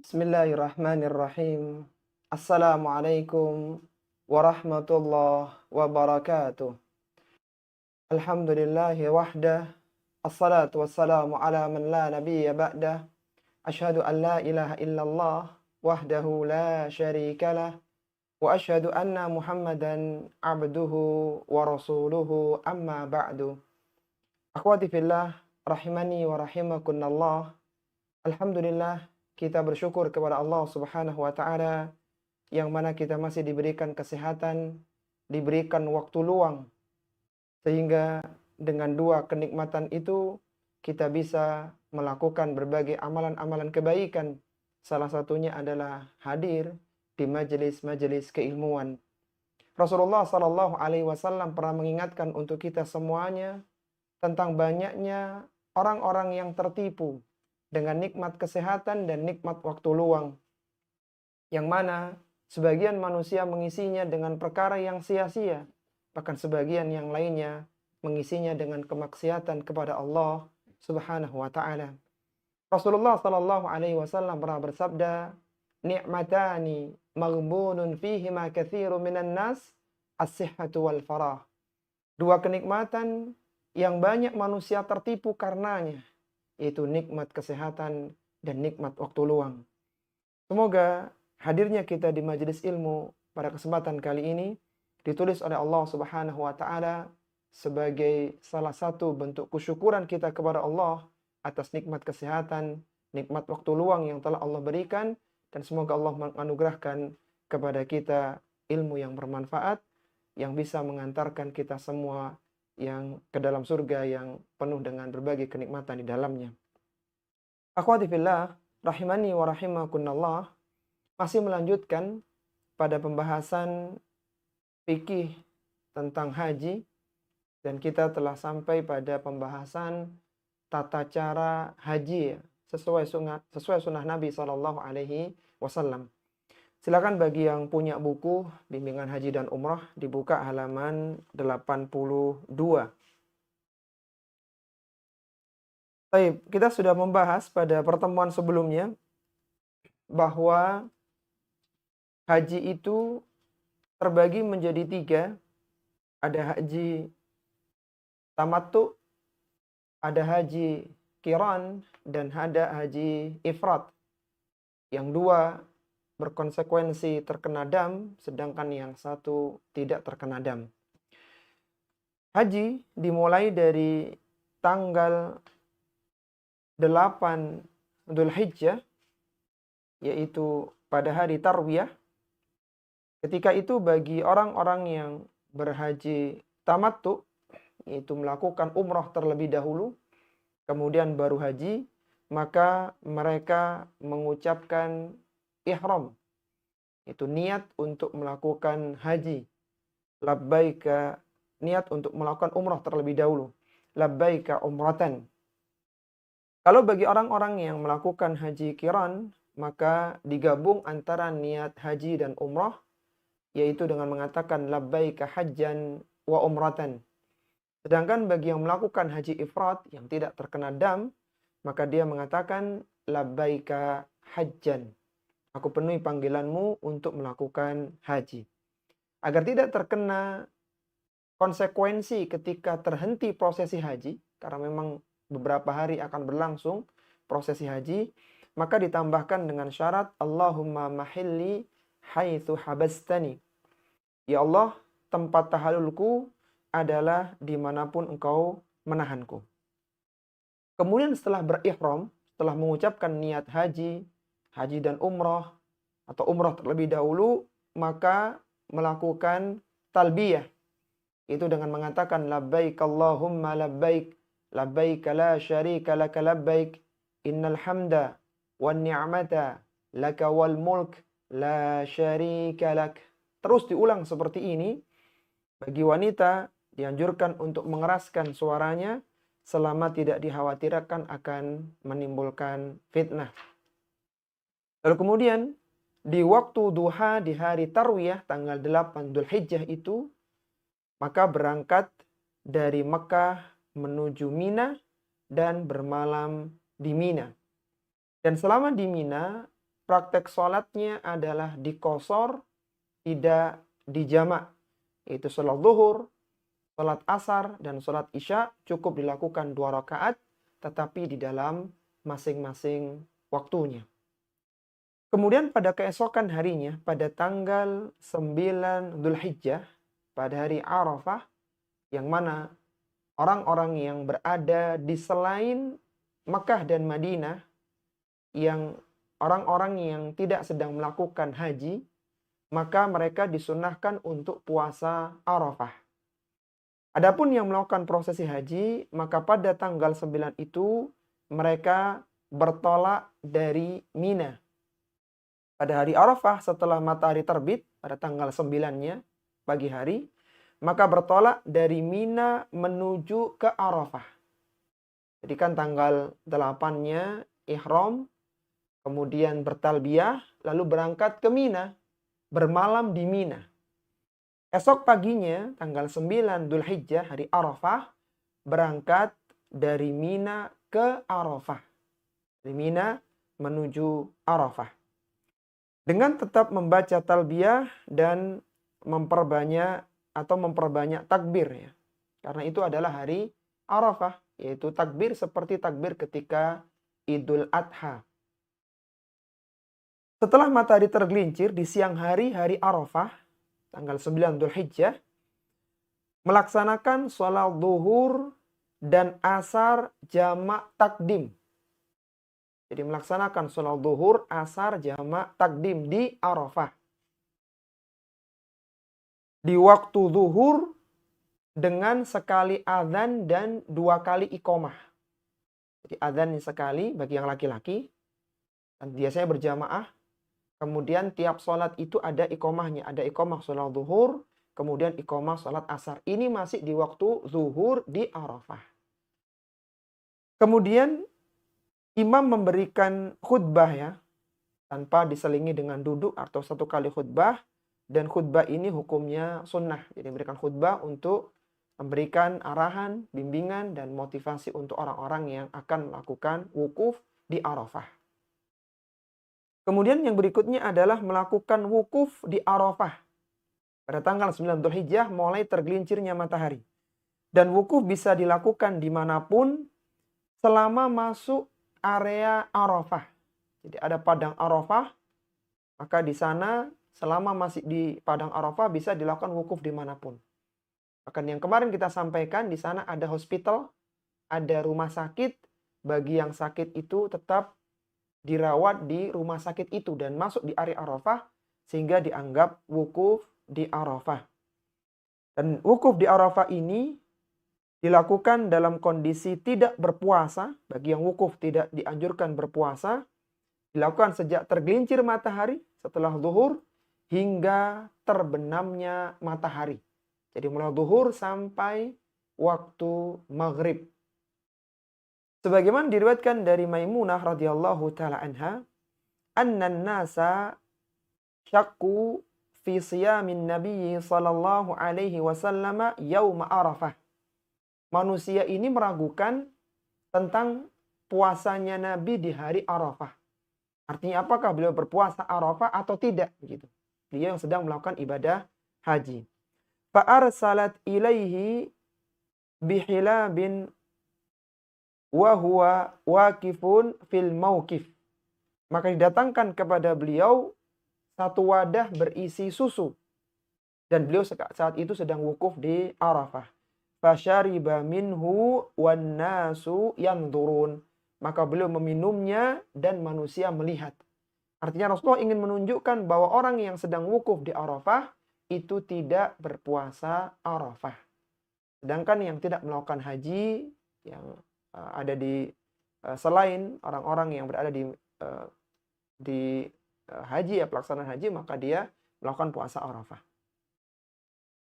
Bismillahirrahmanirrahim. Assalamualaikum warahmatullahi wabarakatuh. Alhamdulillahi wahdah. Assalatu wassalamu ala man la nabiyya ba'dah. Asyhadu an la ilaha illallah wahdahu la syarikalah. Wa asyhadu anna Muhammadan abduhu wa rasuluhu amma ba'du. Akhwati fillah, rahimani wa rahimakunallah. Alhamdulillah, kita bersyukur kepada Allah Subhanahu wa taala yang mana kita masih diberikan kesehatan, diberikan waktu luang, sehingga dengan dua kenikmatan itu kita bisa melakukan berbagai amalan-amalan kebaikan. Salah satunya adalah hadir di majelis-majelis keilmuan. Rasulullah Shallallahu Alaihi Wasallam pernah mengingatkan untuk kita semuanya tentang banyaknya orang-orang yang tertipu dengan nikmat kesehatan dan nikmat waktu luang, yang mana sebagian manusia mengisinya dengan perkara yang sia-sia, bahkan sebagian yang lainnya mengisinya dengan kemaksiatan kepada Allah Subhanahu wa taala. Rasulullah Shallallahu alaihi wasallam pernah bersabda, "Ni'matani maghbunun fihima katsirun minan nas, as-sihhatu wal farah." Dua kenikmatan yang banyak manusia tertipu karenanya, yaitu nikmat kesehatan dan nikmat waktu luang. Semoga hadirnya kita di majelis ilmu pada kesempatan kali ini ditulis oleh Allah Subhanahu wa taala sebagai salah satu bentuk kesyukuran kita kepada Allah atas nikmat kesehatan, nikmat waktu luang yang telah Allah berikan, dan semoga Allah menganugerahkan kepada kita ilmu yang bermanfaat yang bisa mengantarkan kita semua yang ke dalam surga yang penuh dengan berbagai kenikmatan di dalamnya. Akhwati fillah, rahimani wa rahimakunallah, masih melanjutkan pada pembahasan fikih tentang haji, dan kita telah sampai pada pembahasan tata cara haji sesuai sunnah Nabi Shallallahu Alaihi Wasallam. Silakan bagi yang punya buku bimbingan haji dan umrah dibuka halaman 82. Baik, kita sudah membahas pada pertemuan sebelumnya bahwa haji itu terbagi menjadi 3. Ada haji tamattu, ada haji qiran, dan ada haji ifrat. Yang 2 berkonsekuensi terkena dam, sedangkan yang 1 tidak terkena dam. Haji dimulai dari tanggal 8 Dzulhijjah, yaitu pada hari Tarwiyah. Ketika itu bagi orang-orang yang berhaji tamattu, yaitu melakukan umroh terlebih dahulu, kemudian baru haji, maka mereka mengucapkan ihram, itu niat untuk melakukan haji. Labbaika, niat untuk melakukan umrah terlebih dahulu. Labbaika umratan. Kalau bagi orang-orang yang melakukan haji qiran, maka digabung antara niat haji dan umrah, yaitu dengan mengatakan labbaika hajjan wa umratan. Sedangkan bagi yang melakukan haji ifrat yang tidak terkena dam, maka dia mengatakan labbaika hajjan. Aku penuhi panggilanmu untuk melakukan haji. Agar tidak terkena konsekuensi ketika terhenti prosesi haji, karena memang beberapa hari akan berlangsung prosesi haji, maka ditambahkan dengan syarat Allahumma mahilli haitsu habastani. Ya Allah, tempat tahallulku adalah dimanapun engkau menahanku. Kemudian setelah berihram, setelah mengucapkan niat haji dan umrah, atau umrah terlebih dahulu, maka melakukan talbiyah. Itu dengan mengatakan labbaik Allahumma labbaik, labbaik la syarika laka labbaik, innal hamda wan ni'mata laka wal mulk la syarika lak. Terus diulang seperti ini. Bagi wanita dianjurkan untuk mengeraskan suaranya selama tidak dikhawatirkan akan menimbulkan fitnah. Lalu kemudian di waktu duha di hari Tarwiyah tanggal 8 Dzulhijjah itu, maka berangkat dari Mekah menuju Mina dan bermalam di Mina. Dan selama di Mina, praktek sholatnya adalah dikosor, tidak dijamak. Yaitu sholat zuhur, sholat asar, dan sholat isya cukup dilakukan 2 rakaat, tetapi di dalam masing-masing waktunya. Kemudian pada keesokan harinya, pada tanggal 9 Dzulhijjah, pada hari Arafah, yang mana orang-orang yang berada di selain Mekah dan Madinah, yang orang-orang yang tidak sedang melakukan haji, maka mereka disunahkan untuk puasa Arafah. Adapun yang melakukan prosesi haji, maka pada tanggal 9 itu mereka bertolak dari Mina. Pada hari Arafah setelah matahari terbit, pada tanggal 9-nya pagi hari, maka bertolak dari Mina menuju ke Arafah. Jadi kan tanggal 8-nya ihram, kemudian bertalbiyah, lalu berangkat ke Mina, bermalam di Mina. Esok paginya, tanggal 9 Dzulhijjah, hari Arafah, berangkat dari Mina ke Arafah. Dari Mina menuju Arafah. Dengan tetap membaca talbiyah dan memperbanyak takbir ya. Karena itu adalah hari Arafah, yaitu takbir seperti takbir ketika Idul Adha. Setelah matahari tergelincir di siang hari Arafah, tanggal 9 Dzulhijjah, melaksanakan sholat zuhur dan asar jamak takdim. Jadi melaksanakan sholat zuhur, asar, jamak takdim di Arafah. Di waktu zuhur dengan sekali azan dan 2 kali iqomah. Jadi azan sekali bagi yang laki-laki, dan biasanya berjamaah. Kemudian tiap sholat itu ada iqomahnya. Ada iqomah sholat zuhur, kemudian iqomah sholat asar. Ini masih di waktu zuhur di Arafah. Kemudian imam memberikan khutbah ya, tanpa diselingi dengan duduk atau 1 kali khutbah. Dan khutbah ini hukumnya sunnah. Jadi memberikan khutbah untuk memberikan arahan, bimbingan, dan motivasi untuk orang-orang yang akan melakukan wukuf di Arafah. Kemudian yang berikutnya adalah melakukan wukuf di Arafah. Pada tanggal 9 Dzulhijjah mulai tergelincirnya matahari. Dan wukuf bisa dilakukan dimanapun selama masuk area Arafah. Jadi ada padang Arafah, maka di sana selama masih di padang Arafah bisa dilakukan wukuf dimanapun. Bahkan yang kemarin kita sampaikan, di sana ada hospital, ada rumah sakit. Bagi yang sakit itu tetap dirawat di rumah sakit itu dan masuk di area Arafah sehingga dianggap wukuf di Arafah. Dan wukuf di Arafah ini dilakukan dalam kondisi tidak berpuasa. Bagi yang wukuf tidak dianjurkan berpuasa. Dilakukan sejak tergelincir matahari setelah zuhur hingga terbenamnya matahari. Jadi mulai zuhur sampai waktu maghrib. Sebagaimana diriwayatkan dari Maimunah radhiyallahu taala anha, annan nasa syakku fi siyamin nabiyyi sallallahu alaihi wasallam yaum Arafah. Manusia ini meragukan tentang puasanya Nabi di hari Arafah. Artinya apakah beliau berpuasa Arafah atau tidak begitu. Dia yang sedang melakukan ibadah haji. Fa arsalat ilaihi bihilabin wa huwa waqifun fil mauqif. Maka didatangkan kepada beliau 1 wadah berisi susu. Dan beliau saat itu sedang wukuf di Arafah. Fasyariba minhu wan nasu yanzurun. Maka beliau meminumnya dan manusia melihat. Artinya Rasulullah ingin menunjukkan bahwa orang yang sedang wukuf di Arafah itu tidak berpuasa Arafah. Sedangkan yang tidak melakukan haji, yang ada di selain orang-orang yang berada di haji ya, pelaksanaan haji, maka dia melakukan puasa Arafah.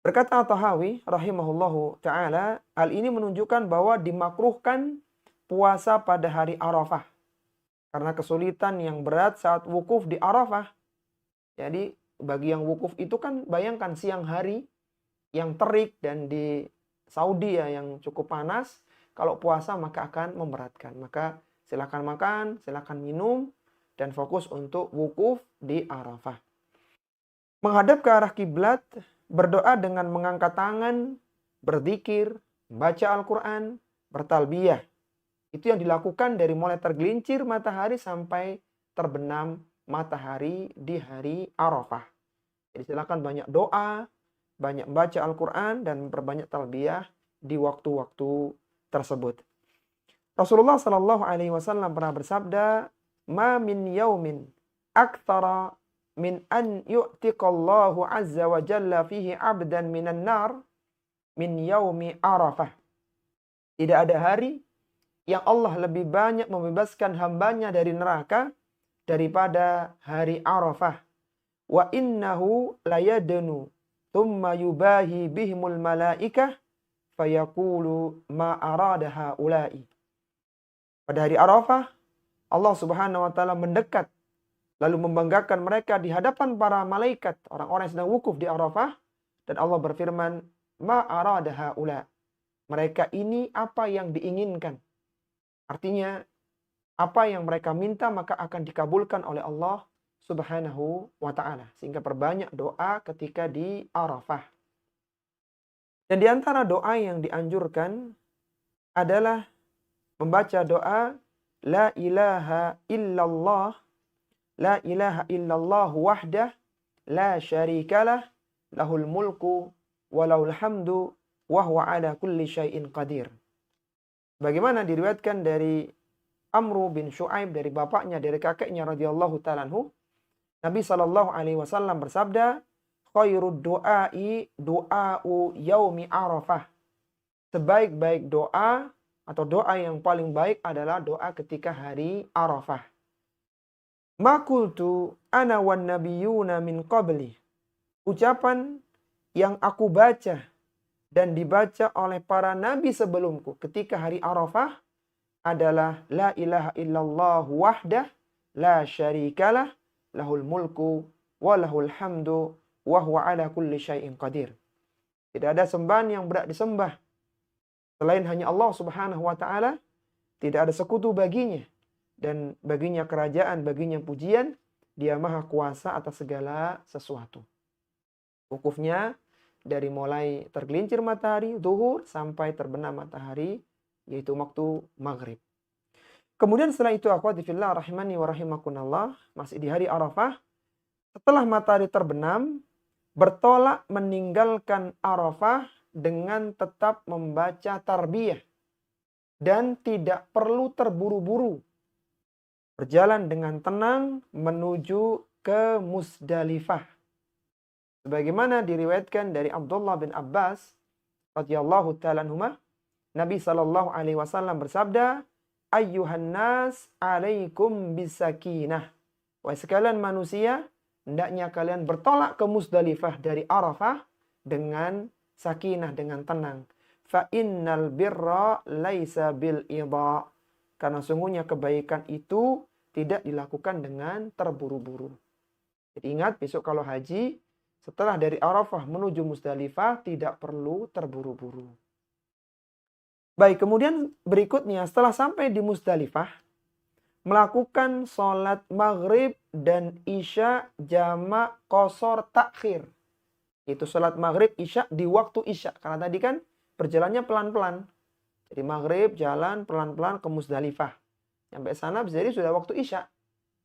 Berkata At-Tahawi rahimahullahu ta'ala, hal ini menunjukkan bahwa dimakruhkan puasa pada hari Arafah. Karena kesulitan yang berat saat wukuf di Arafah. Jadi bagi yang wukuf itu kan bayangkan siang hari yang terik dan di Saudi ya yang cukup panas. Kalau puasa maka akan memberatkan. Maka silakan makan, silakan minum. dan fokus untuk wukuf di Arafah. Menghadap ke arah kiblat, berdoa dengan mengangkat tangan, berzikir, membaca Al-Quran, bertalbiyah. Itu yang dilakukan dari mulai tergelincir matahari sampai terbenam matahari di hari Arafah. Jadi silakan banyak doa, banyak membaca Al-Quran, dan memperbanyak talbiyah di waktu-waktu tersebut. Rasulullah Shallallahu Alaihi Wasallam pernah bersabda, "Ma min yaumin aktsara min an yu'tiqallahu azza wa jalla fihi abdan minan nar min yaumi Arafah." Tidak ada hari yang Allah lebih banyak membebaskan hambanya dari neraka daripada hari Arafah. Wa innahu layadnu thumma yubahi bihimul malaikah fayaqulu ma arada haula'i. Pada hari Arafah, Allah Subhanahu wa taala mendekat lalu membanggakan mereka di hadapan para malaikat, orang-orang yang sedang wukuf di Arafah, dan Allah berfirman, ma arada haula. Mereka ini apa yang diinginkan. Artinya, apa yang mereka minta maka akan dikabulkan oleh Allah Subhanahu wa ta'ala. Sehingga perbanyak doa ketika di Arafah. Dan di antara doa yang dianjurkan adalah membaca doa La ilaha illallah, La ilaha illallah wahdah, la syarikalah, lahul mulku, walahul hamdu, wa huwa ala kulli syai'in qadir. Bagaimana diriwayatkan dari Amru bin Shu'aib, dari bapaknya, dari kakeknya radhiyallahu ta'ala anhu, Nabi sallallahu alaihi wasallam bersabda, khairud du'ai du'a'u yaumi Arafah. Sebaik-baik doa atau doa yang paling baik adalah doa ketika hari Arafah. Ma qultu ana wan nabiyuna min qabli. Ucapan yang aku baca dan dibaca oleh para nabi sebelumku ketika hari Arafah adalah la ilaha illallah wahdah, la syarikalah, lahul mulku, wa lahul hamdu, wa huwa ala kulli syai'in qadir. Tidak ada sembahan yang berhak disembah selain hanya Allah Subhanahu wa ta'ala. Tidak ada sekutu baginya. Dan baginya kerajaan, baginya pujian. Dia maha kuasa atas segala sesuatu. Wukufnya dari mulai tergelincir matahari, zuhur, sampai terbenam matahari, yaitu waktu maghrib. Kemudian setelah itu, akhwati fillah rahimani wa rahimakunallah, masih di hari Arafah, setelah matahari terbenam, bertolak meninggalkan Arafah dengan tetap membaca tarbiyah. Dan tidak perlu terburu-buru. Berjalan dengan tenang menuju ke Musdalifah. Sebagaimana diriwayatkan dari Abdullah bin Abbas radhiyallahu ta'ala anhuma, Nabi sallallahu alaihi wasallam bersabda, ayyuhan nas alaikum bisakinah. Wahai sekalian manusia, hendaknya kalian bertolak ke Musdalifah dari Arafah dengan sakinah, dengan tenang. Fa innal birra laisa bil idha. Karena sungguhnya kebaikan itu tidak dilakukan dengan terburu-buru. Jadi ingat, besok kalau haji, setelah dari Arafah menuju Musdalifah tidak perlu terburu-buru. Baik, kemudian berikutnya setelah sampai di Musdalifah, melakukan sholat maghrib dan isya jamak qasar takhir. Itu sholat maghrib isya di waktu isya. Karena tadi kan berjalannya pelan-pelan. Jadi maghrib jalan pelan-pelan ke Musdalifah. Sampai sana bisa jadi sudah waktu isya.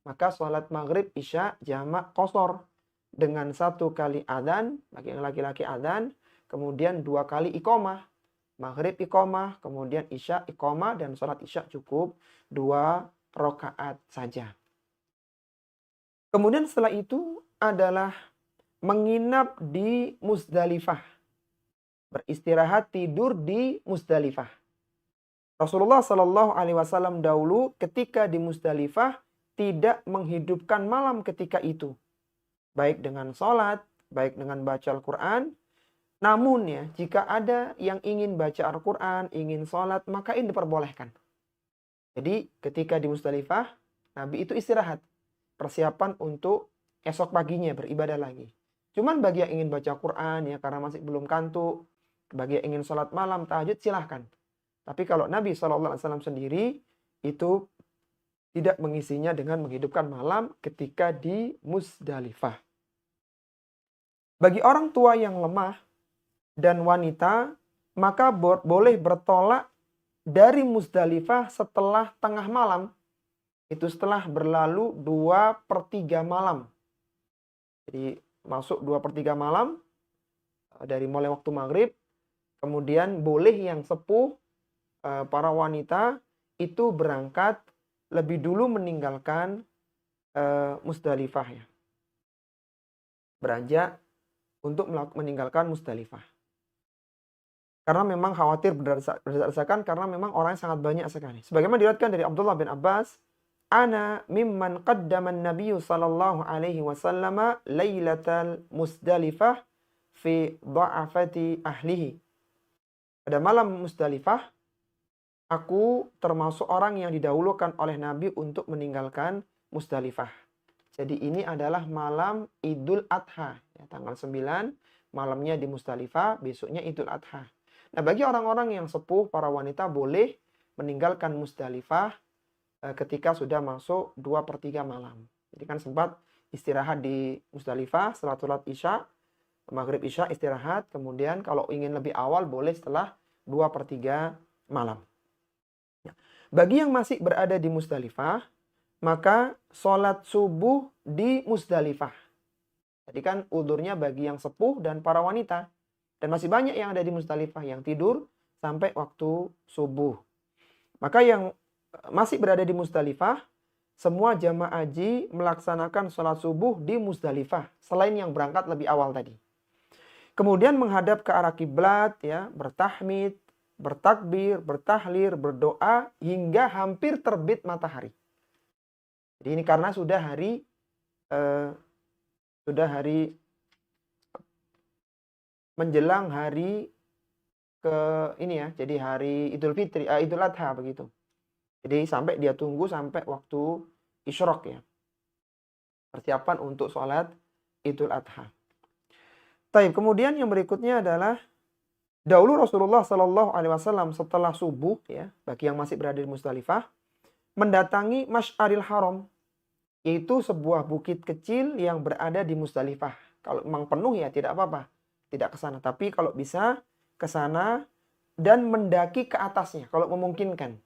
Maka sholat maghrib isya jamak qasar. Dengan 1 kali adzan, bagi yang laki-laki adzan, kemudian 2 kali iqamah. Maghrib iqamah, kemudian isya iqamah, dan sholat isya cukup 2 rakaat saja. Kemudian setelah itu adalah menginap di Musdalifah. Beristirahat tidur di Musdalifah. Rasulullah Shallallahu Alaihi Wasallam dahulu ketika di Musdalifah tidak menghidupkan malam ketika itu. Baik dengan sholat, baik dengan baca Al-Quran. Namun ya, jika ada yang ingin baca Al-Quran, ingin sholat, maka ini diperbolehkan. Jadi ketika di Musdalifah, Nabi itu istirahat. Persiapan untuk esok paginya beribadah lagi. Cuman bagi yang ingin baca Quran, ya karena masih belum kantuk, bagi yang ingin sholat malam, tahajud, silahkan. Tapi kalau Nabi SAW sendiri, itu tidak mengisinya dengan menghidupkan malam ketika di Musdalifah. Bagi orang tua yang lemah dan wanita, maka boleh bertolak dari Musdalifah setelah tengah malam. Itu setelah berlalu 2/3 malam. Jadi masuk 2/3 malam dari mulai waktu maghrib. Kemudian boleh yang sepuh, para wanita itu berangkat lebih dulu meninggalkan Musdalifah ya. Beranjak untuk meninggalkan Musdalifah. Karena memang khawatir berdasarkan karena memang orangnya sangat banyak sekali. Sebagaimana diriwayatkan dari Abdullah bin Abbas, ana mimman qaddama an-nabiy sallallahu alaihi wasallam lailatal Musdalifah fi dha'afati ahlihi. Pada malam Musdalifah, aku termasuk orang yang didahulukan oleh Nabi untuk meninggalkan Musdalifah. Jadi ini adalah malam Idul Adha, ya, tanggal 9, malamnya di Musdalifah, besoknya Idul Adha. Nah, bagi orang-orang yang sepuh, para wanita boleh meninggalkan Musdalifah ketika sudah masuk 2/3 malam. Jadi kan sempat istirahat di Musdalifah setelah sholat Isya, maghrib Isya istirahat, kemudian kalau ingin lebih awal boleh setelah 2/3 malam. Bagi yang masih berada di Musdalifah, maka sholat subuh di Musdalifah. Jadi kan udurnya bagi yang sepuh dan para wanita. Dan masih banyak yang ada di Musdalifah yang tidur sampai waktu subuh. Maka yang masih berada di Musdalifah, semua jamaah haji melaksanakan sholat subuh di Musdalifah. Selain yang berangkat lebih awal tadi. Kemudian menghadap ke arah kiblat, ya, bertahmid, bertakbir, bertahlir, berdoa hingga hampir terbit matahari. Jadi ini karena sudah hari menjelang hari ke ini ya, jadi hari Idul Fitri, Idul Adha begitu. Jadi sampai dia tunggu sampai waktu isyraq ya. Persiapan untuk sholat Idul Adha. Taib, kemudian yang berikutnya adalah dahulu Rasulullah Shallallahu Alaihi Wasallam setelah subuh ya, bagi yang masih berada di Musdalifah, mendatangi Masy'aril Haram, yaitu sebuah bukit kecil yang berada di Musdalifah. Kalau memang penuh ya tidak apa-apa, tidak ke sana. Tapi kalau bisa ke sana dan mendaki ke atasnya kalau memungkinkan.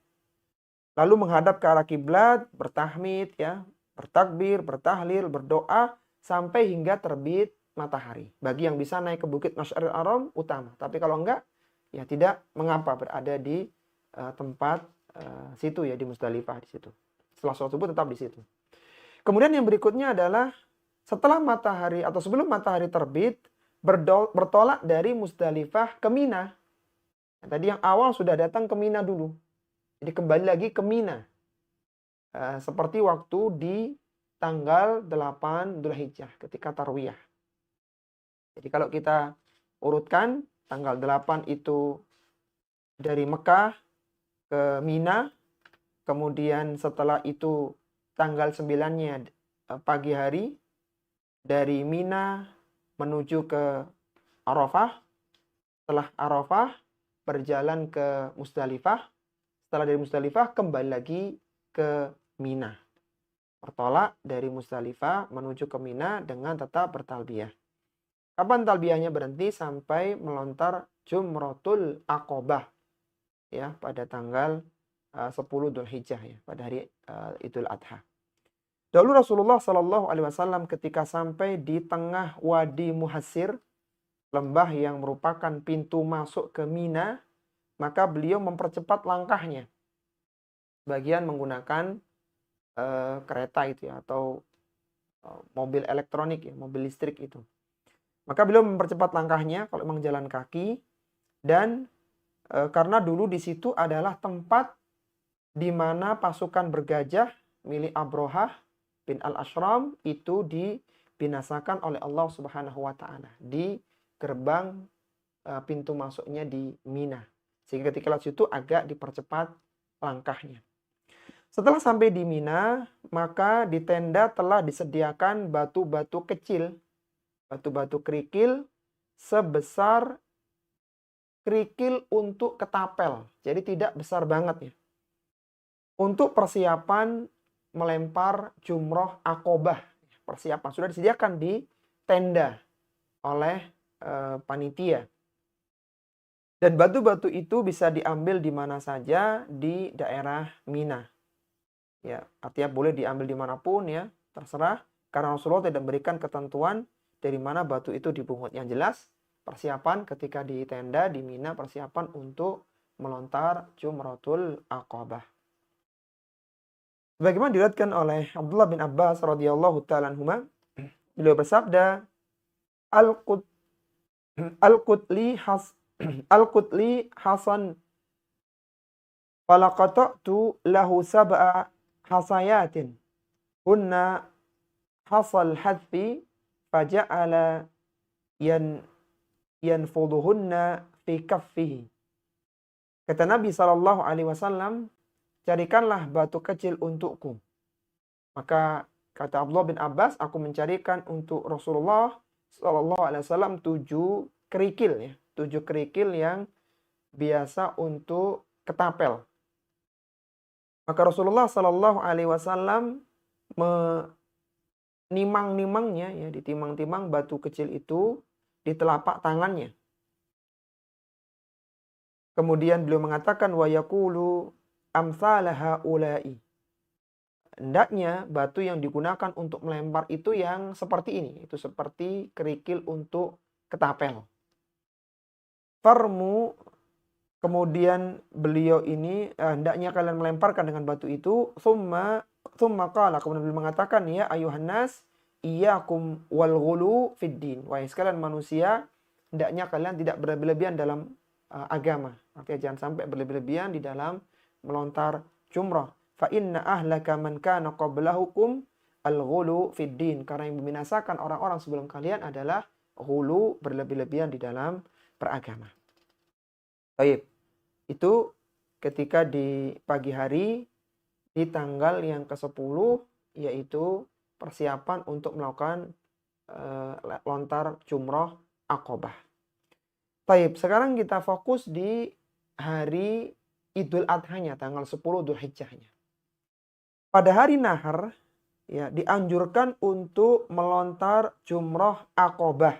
Lalu menghadap ke arah kiblat, bertahmid ya, bertakbir, bertahlil, berdoa sampai hingga terbit matahari. Bagi yang bisa naik ke bukit Masy'aril Haram utama. Tapi kalau enggak ya tidak mengapa berada di tempat situ ya, di Musdalifah di situ. Setelah sholat subuh tetap di situ. Kemudian yang berikutnya adalah setelah matahari atau sebelum matahari terbit, bertolak dari Musdalifah ke Mina. Nah, tadi yang awal sudah datang ke Mina dulu. Jadi kembali lagi ke Mina. Seperti waktu di tanggal 8 Dzulhijjah ketika Tarwiyah. Jadi kalau kita urutkan, tanggal 8 itu dari Mekah ke Mina. Kemudian setelah itu tanggal 9-nya pagi hari dari Mina menuju ke Arafah. Setelah Arafah berjalan ke Musdalifah. Setelah dari Musdalifah kembali lagi ke Mina. Bertolak dari Musdalifah menuju ke Mina dengan tetap bertalbiyah. Kapan talbiyahnya berhenti? Sampai melontar Jumratul Aqobah ya, pada tanggal 10 Dzulhijjah ya, pada hari Idul Adha. Dahulu Rasulullah Shallallahu Alaihi Wasallam ketika sampai di tengah Wadi Muhassir, lembah yang merupakan pintu masuk ke Mina, maka beliau mempercepat langkahnya. Bagian menggunakan kereta itu ya, atau mobil elektronik ya, mobil listrik itu. Maka beliau mempercepat langkahnya kalau memang jalan kaki, dan karena dulu di situ adalah tempat di mana pasukan bergajah milik Abrohah bin Al-Ashram itu dibinasakan oleh Allah Subhanahu wa taala di gerbang pintu masuknya di Mina. Sehingga ketika lewat situ agak dipercepat langkahnya. Setelah sampai di Mina, maka di tenda telah disediakan batu-batu kecil, batu-batu kerikil sebesar kerikil untuk ketapel. Jadi tidak besar banget ya. Untuk persiapan melempar jumroh akobah. Persiapan sudah disediakan di tenda oleh panitia. Dan batu-batu itu bisa diambil di mana saja di daerah Mina. Ya, artinya boleh diambil dimanapun ya, terserah. Karena Rasulullah tidak memberikan ketentuan dari mana batu itu dipungut. Yang jelas persiapan ketika di tenda di Mina, persiapan untuk melontar jumratul aqabah. Bagaimana diriwayatkan oleh Abdullah bin Abbas radhiyallahu taala anhuma, beliau bersabda, Al-Qutli Hasan falaqata'tu lahu sab'a hasayatin hunna hasal hadfi faja'ala yanfuduhunna fi kaffihi. Kata Nabi SAW, carikanlah batu kecil untukku. Maka kata Abdullah bin Abbas, aku mencarikan untuk Rasulullah SAW 7 kerikil ya, 7 kerikil yang biasa untuk ketapel. Maka Rasulullah SAW menimang-nimangnya ya, ditimang-timang batu kecil itu di telapak tangannya. Kemudian beliau mengatakan wa yaqulu amsalaha ulai. Hendaknya batu yang digunakan untuk melempar itu yang seperti ini, itu seperti kerikil untuk ketapel. Farmu, kemudian beliau ini hendaknya kalian melemparkan dengan batu itu. Thumma qala, kemudian beliau mengatakan, ya ayuhan nas iyyakum wal ghulu fid din. Wahai sekalian manusia, hendaknya kalian tidak berlebihan dalam agama. Artinya jangan sampai berlebihan di dalam melontar jumrah. Fa inna ahlaka man kana qablahukum al-ghulu fid din. Karena yang membinasakan orang-orang sebelum kalian adalah ghulu, berlebih-lebihan di dalam beragama. Baik. Itu ketika di pagi hari di tanggal yang ke-10, yaitu persiapan untuk melakukan lontar jumrah aqabah. Baik, sekarang kita fokus di hari Idul Adhanya, tanggal 10 Dzulhijjahnya. Pada hari nahar ya dianjurkan untuk melontar jumrah aqabah.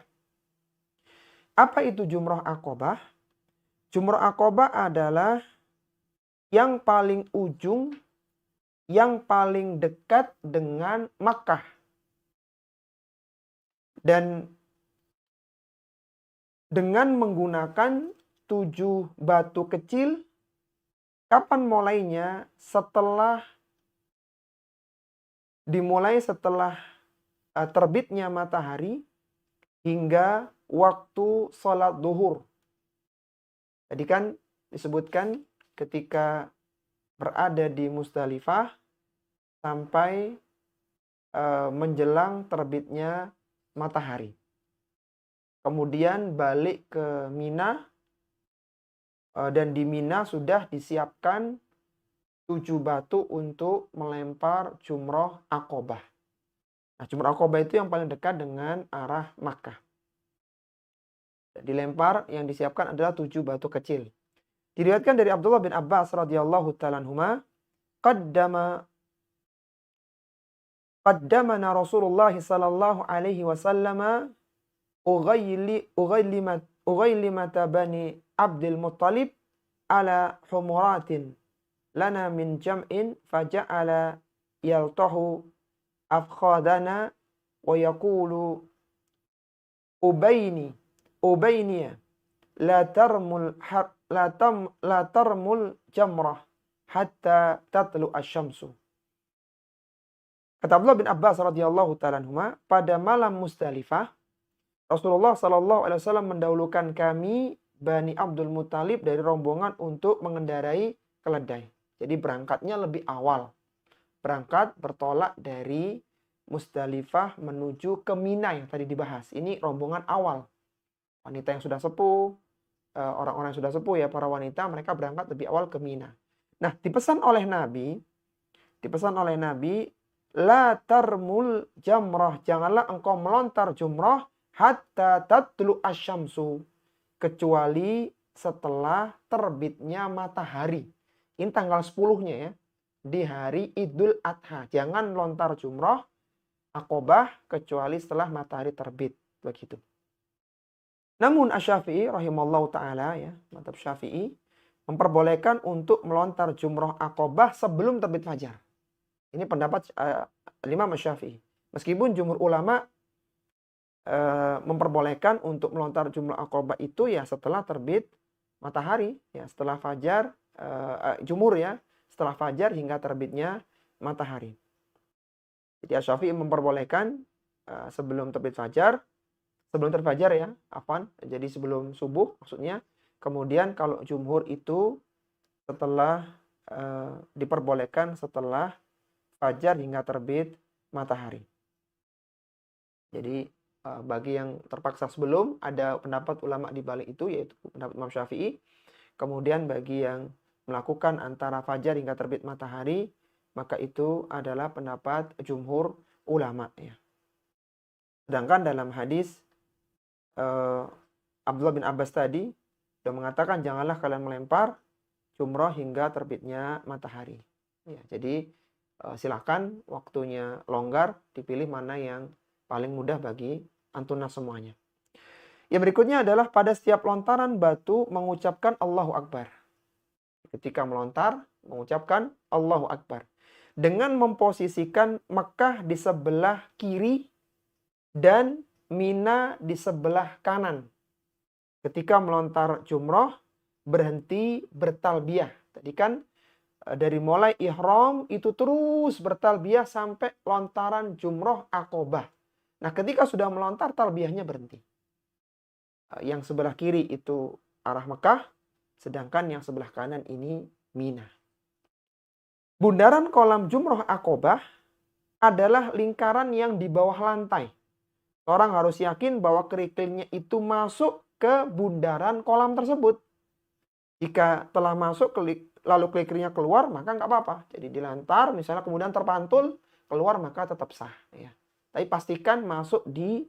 Apa itu jumrah aqabah? Jumrah aqabah adalah yang paling ujung, yang paling dekat dengan Makkah. Dan dengan menggunakan 7 batu kecil, kapan mulainya? Dimulai setelah terbitnya matahari hingga waktu sholat duhur. Tadi kan disebutkan ketika berada di Musdalifah sampai menjelang terbitnya matahari. Kemudian balik ke Mina, dan di Mina sudah disiapkan 7 batu untuk melempar jumrah aqabah. Nah, jumrah aqabah itu yang paling dekat dengan arah Makkah. Dilempar, yang disiapkan adalah 7 batu kecil. Diriwayatkan dari Abdullah bin Abbas radhiyallahu ta'ala anhuma, qaddamana Rasulullah sallallahu alaihi wasallam ughaylimata bani Abdul Muttalib ala humuratin lana min jam'in faja'ala yaltahu afkhadana wa yaqulu ubayniya la tarmul jamrah hatta tatlu asyamsu. Kata Abdullah bin Abbas radhiyallahu ta'ala anhuma, pada malam Musdalifah Rasulullah sallallahu alaihi wasallam mendahulukan kami Bani Abdul Muttalib dari rombongan untuk mengendarai keledai. Jadi berangkatnya lebih awal. Berangkat bertolak dari Musdalifah menuju ke Mina yang tadi dibahas. Ini rombongan awal. Wanita yang sudah sepuh, orang-orang yang sudah sepuh ya, para wanita, mereka berangkat lebih awal ke Mina. Nah, dipesan oleh Nabi, la tarmul jamrah, janganlah engkau melontar jumrah hatta tatlu asyamsu, kecuali setelah terbitnya matahari. Ini tanggal 10-nya ya. di hari Idul Adha. Jangan melontar jumroh Aqobah kecuali setelah matahari terbit. Begitu. Namun Asy-Syafi'i rahimallahu taala ya, mazhab Syafi'i memperbolehkan untuk melontar jumroh Aqobah sebelum terbit fajar. Ini pendapat Imam Asy-Syafi'i. Meskipun jumhur ulama memperbolehkan untuk melontar jumroh Aqobah itu ya setelah terbit matahari, ya setelah fajar, jumhur ya, setelah fajar hingga terbitnya matahari. Jadi Asy-Syafi'i memperbolehkan sebelum terbit fajar, sebelum terbit fajar ya, afwan, jadi sebelum subuh maksudnya. Kemudian kalau jumhur itu setelah diperbolehkan setelah fajar hingga terbit matahari. Jadi bagi yang terpaksa sebelum, ada pendapat ulama di balik itu, yaitu pendapat Imam Syafi'i. Kemudian bagi yang melakukan antara fajar hingga terbit matahari, maka itu adalah pendapat jumhur ulama ya. Sedangkan dalam hadis Abdullah bin Abbas tadi sudah mengatakan janganlah kalian melempar jumroh hingga terbitnya matahari. Ya, jadi silakan waktunya longgar, dipilih mana yang paling mudah bagi antunas semuanya. Yang berikutnya adalah pada setiap lontaran batu mengucapkan Allahu Akbar. Ketika melontar, mengucapkan Allahu Akbar. Dengan memposisikan Mekah di sebelah kiri dan Mina di sebelah kanan. Ketika melontar jumroh, berhenti bertalbiyah. Tadi kan dari mulai ihram itu terus bertalbiyah sampai lontaran jumroh Aqobah. Nah, ketika sudah melontar, talbiyahnya berhenti. Yang sebelah kiri itu arah Mekah, sedangkan yang sebelah kanan ini Mina. Bundaran kolam jumroh Aqobah adalah lingkaran yang di bawah lantai. Orang harus yakin bahwa kerikilnya itu masuk ke bundaran kolam tersebut. Jika telah masuk, lalu kerikilnya keluar, maka nggak apa-apa. Jadi dilantar, misalnya kemudian terpantul, keluar maka tetap sah. Ya. Tapi pastikan masuk di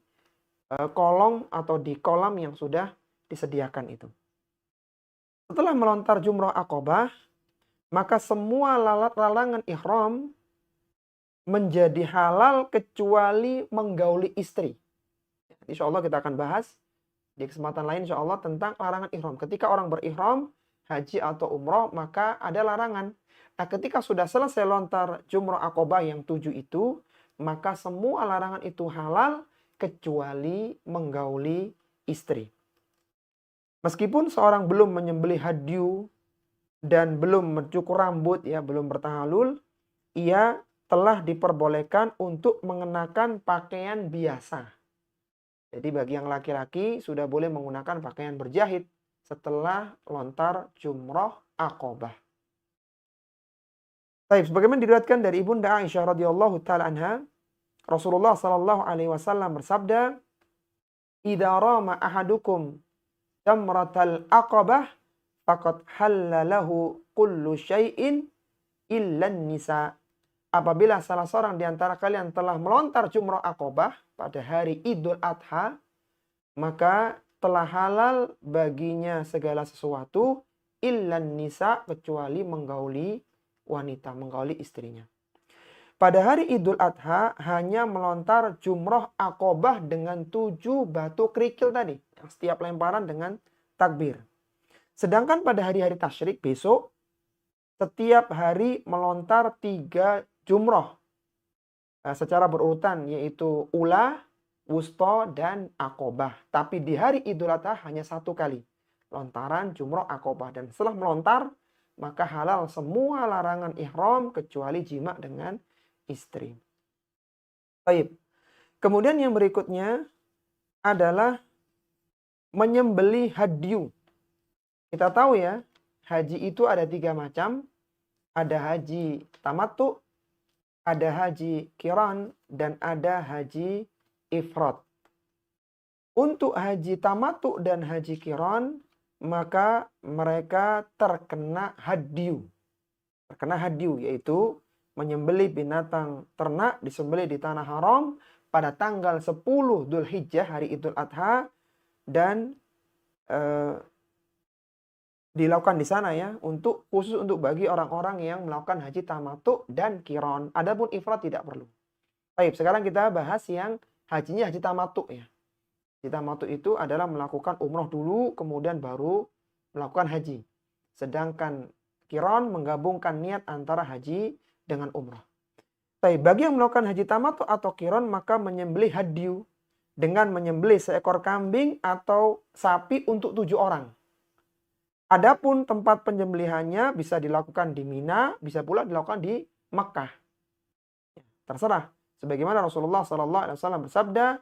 kolong atau di kolam yang sudah disediakan itu. Setelah melontar jumroh Aqobah, maka semua larangan ihram menjadi halal kecuali menggauli istri. Insya Allah kita akan bahas di kesempatan lain insya Allah tentang larangan ihram. Ketika orang berihram, haji atau umroh, maka ada larangan. Nah, ketika sudah selesai lontar jumroh Aqobah yang 7 itu, maka semua larangan itu halal kecuali menggauli istri. Meskipun seorang belum menyembelih hadyu dan belum mencukur rambut, ya belum bertahalul, ia telah diperbolehkan untuk mengenakan pakaian biasa. Jadi bagi yang laki-laki sudah boleh menggunakan pakaian berjahit setelah lontar jumroh Aqobah. Baik, sebagaimana diriwayatkan dari Ibunda Aisyah radhiyallahu taala anha, Rasulullah sallallahu alaihi wasallam bersabda, "Idza rama ahadukum jamratal aqabah faqad halalahu kullu syai'in illa nisa." Apabila salah seorang di antara kalian telah melontar jumrah Aqobah pada hari Idul Adha, maka telah halal baginya segala sesuatu illan nisa, kecuali menggauli wanita, menggauli istrinya. Pada hari Idul Adha hanya melontar jumrah Aqobah dengan 7 batu kerikil tadi, yang setiap lemparan dengan takbir. Sedangkan pada hari-hari tasyrik besok, setiap hari melontar 3 jumrah secara berurutan, yaitu ula, wusta, dan Aqobah. Tapi di hari Idul Adha hanya 1 kali lontaran jumrah Aqobah. Dan setelah melontar, maka halal semua larangan ihram kecuali jima dengan istri. Baik. Kemudian yang berikutnya adalah menyembelih hadyu. Kita tahu ya, haji itu ada 3 macam. Ada haji tamattu, ada haji qiran, dan ada haji ifrad. Untuk haji tamattu dan haji qiran, maka mereka terkena hadyu. Terkena hadyu, yaitu menyembelih binatang ternak, disembelih di tanah haram pada tanggal 10 Dzulhijjah, hari Idul Adha, dan dilakukan di sana ya, khusus untuk bagi orang-orang yang melakukan haji tamattu dan qiron. Adapun ifrad tidak perlu. Baik, sekarang kita bahas yang hajinya haji tamattu ya. Haji tamattu itu adalah melakukan umroh dulu, kemudian baru melakukan haji. Sedangkan qiron menggabungkan niat antara haji dengan umroh. Baik, bagi yang melakukan haji tamattu atau qiron, maka menyembelih hadyu dengan menyembelih seekor kambing atau sapi untuk 7 orang. Adapun tempat penyembelihannya bisa dilakukan di Mina, bisa pula dilakukan di Makkah. Terserah. Sebagaimana Rasulullah SAW bersabda,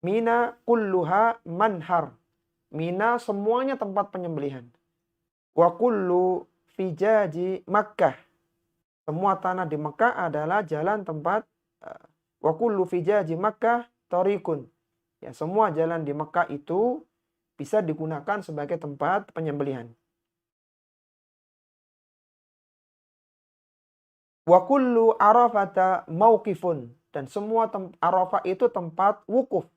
Mina kulluha manhar. Mina semuanya tempat penyembelihan. Wa kullu fijaji Makkah. Semua tanah di Makkah adalah jalan tempat. Wa kullu fijaji Makkah tariqun. Ya, semua jalan di Makkah itu bisa digunakan sebagai tempat penyembelihan. Wa kullu arafata mauqifun, dan semua Arafah itu tempat wukuf.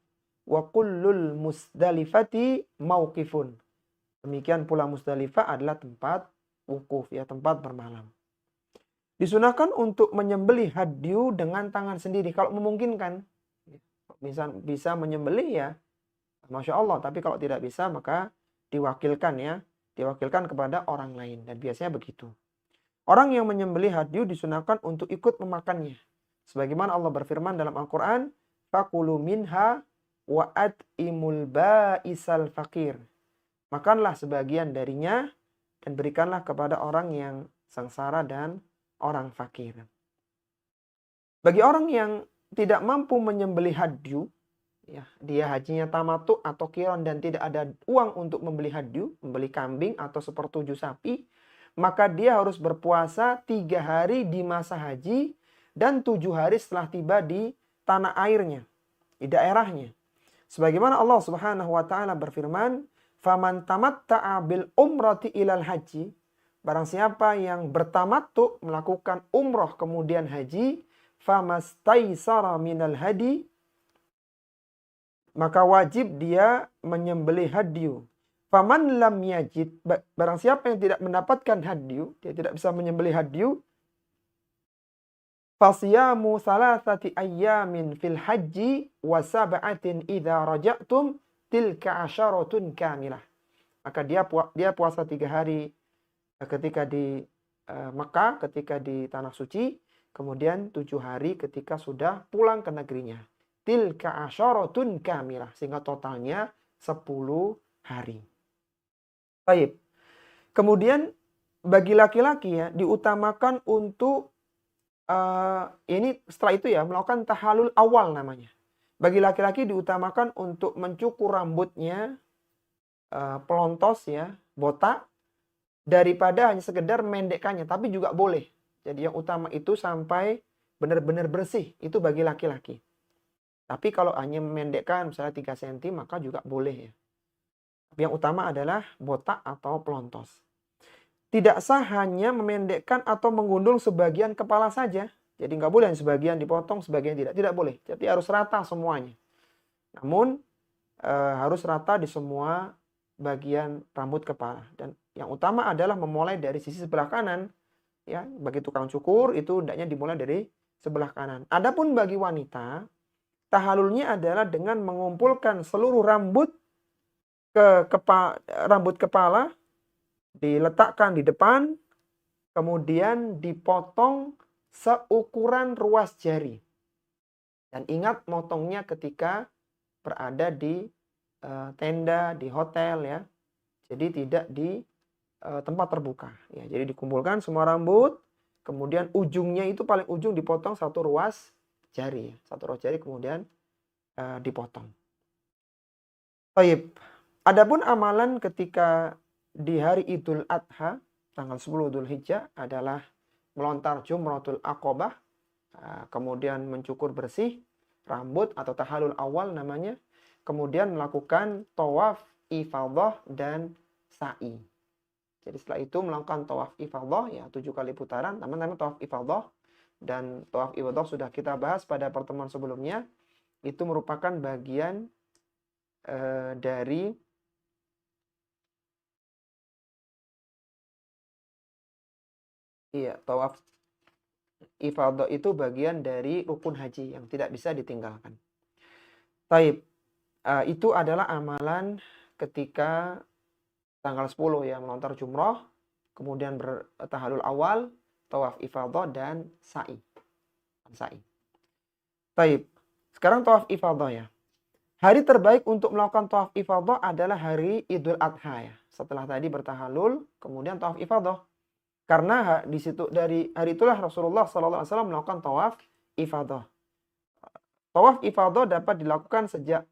Wa kullul musdalifati mauqifun. Demikian pula Musdalifah adalah tempat wukuf ya, tempat bermalam. Disunahkan untuk menyembelih hadyu dengan tangan sendiri kalau memungkinkan. Bisa menyembelih ya, Masya Allah. Tapi kalau tidak bisa maka diwakilkan ya. Diwakilkan kepada orang lain. Dan biasanya begitu. Orang yang menyembelih hadyu disunahkan untuk ikut memakannya. Sebagaimana Allah berfirman dalam Al-Quran, Fakulu minha wa at'imul ba'isal fakir. Makanlah sebagian darinya dan berikanlah kepada orang yang sengsara dan orang fakir. Bagi orang yang tidak mampu menyembelih hadyu, ya, dia hajinya tamattu atau qiron dan tidak ada uang untuk membeli hadyu, membeli kambing atau sepertujuh sapi, maka dia harus berpuasa 3 hari di masa haji dan 7 hari setelah tiba di tanah airnya, di daerahnya. Sebagaimana Allah Subhanahu wa taala berfirman, "Faman tamatta'a bil umrati ilal haji." Barang siapa yang bertamattu melakukan umroh kemudian haji, famastaisara minal hadi, maka wajib dia menyembelih hadyu. Faman lam yajid, barang siapa yang tidak mendapatkan hadyu, dia tidak bisa menyembelih hadyu, fasiyamu salasati ayyamin fil haji wa sab'atin idza raja'tum tilka asyaratun kamilah. Maka dia puasa 3 hari ketika di Mekah, ketika di Tanah Suci, kemudian 7 hari ketika sudah pulang ke negerinya. Tilka asyaratun kamilah, sehingga totalnya 10 hari. Baik. Kemudian bagi laki-laki ya diutamakan untuk ini setelah itu ya melakukan tahallul awal namanya. Bagi laki-laki diutamakan untuk mencukur rambutnya pelontos ya, botak, daripada hanya sekedar mendekkannya, tapi juga boleh. Jadi yang utama itu sampai benar-benar bersih, itu bagi laki-laki. Tapi kalau hanya memendekkan misalnya 3 cm maka juga boleh ya. Tapi yang utama adalah botak atau pelontos. Tidak sah hanya memendekkan atau menggundul sebagian kepala saja. Jadi nggak boleh sebagian dipotong, sebagian tidak. Tidak boleh. Jadi harus rata semuanya. Namun harus rata di semua bagian rambut kepala. Dan yang utama adalah memulai dari sisi sebelah kanan. Ya, bagi tukang cukur itu hendaknya dimulai dari sebelah kanan. Adapun bagi wanita, tahallulnya adalah dengan mengumpulkan seluruh rambut rambut kepala, diletakkan di depan, kemudian dipotong seukuran ruas jari. Dan ingat motongnya ketika berada di tenda, di hotel ya. Jadi tidak di tempat terbuka. Ya, jadi dikumpulkan semua rambut, kemudian ujungnya itu paling ujung dipotong satu ruas jari. Satu ruas jari kemudian dipotong. Baik. Adapun amalan ketika di hari Idul Adha, tanggal 10 Dzulhijjah adalah melontar Jumratul Aqobah, kemudian mencukur bersih rambut atau tahallul awal namanya, kemudian melakukan tawaf ifadhah dan sa'i. Jadi setelah itu melakukan tawaf ifadhah ya 7 kali putaran, namanya tawaf ifadhah, dan tawaf ifadhah sudah kita bahas pada pertemuan sebelumnya. Itu merupakan bagian dari Iya, tawaf ifadah itu bagian dari rukun haji yang tidak bisa ditinggalkan. Taib, itu adalah amalan ketika tanggal 10 ya, melontar jumroh, kemudian bertahalul awal, tawaf ifadah dan sa'i. Sa'i. Taib. Sekarang tawaf ifadah ya. Hari terbaik untuk melakukan tawaf ifadah adalah hari Idul Adha ya. Setelah tadi bertahalul, kemudian tawaf ifadah. Karena di situ dari hari itulah Rasulullah SAW melakukan tawaf ifadah. Tawaf ifadah dapat dilakukan sejak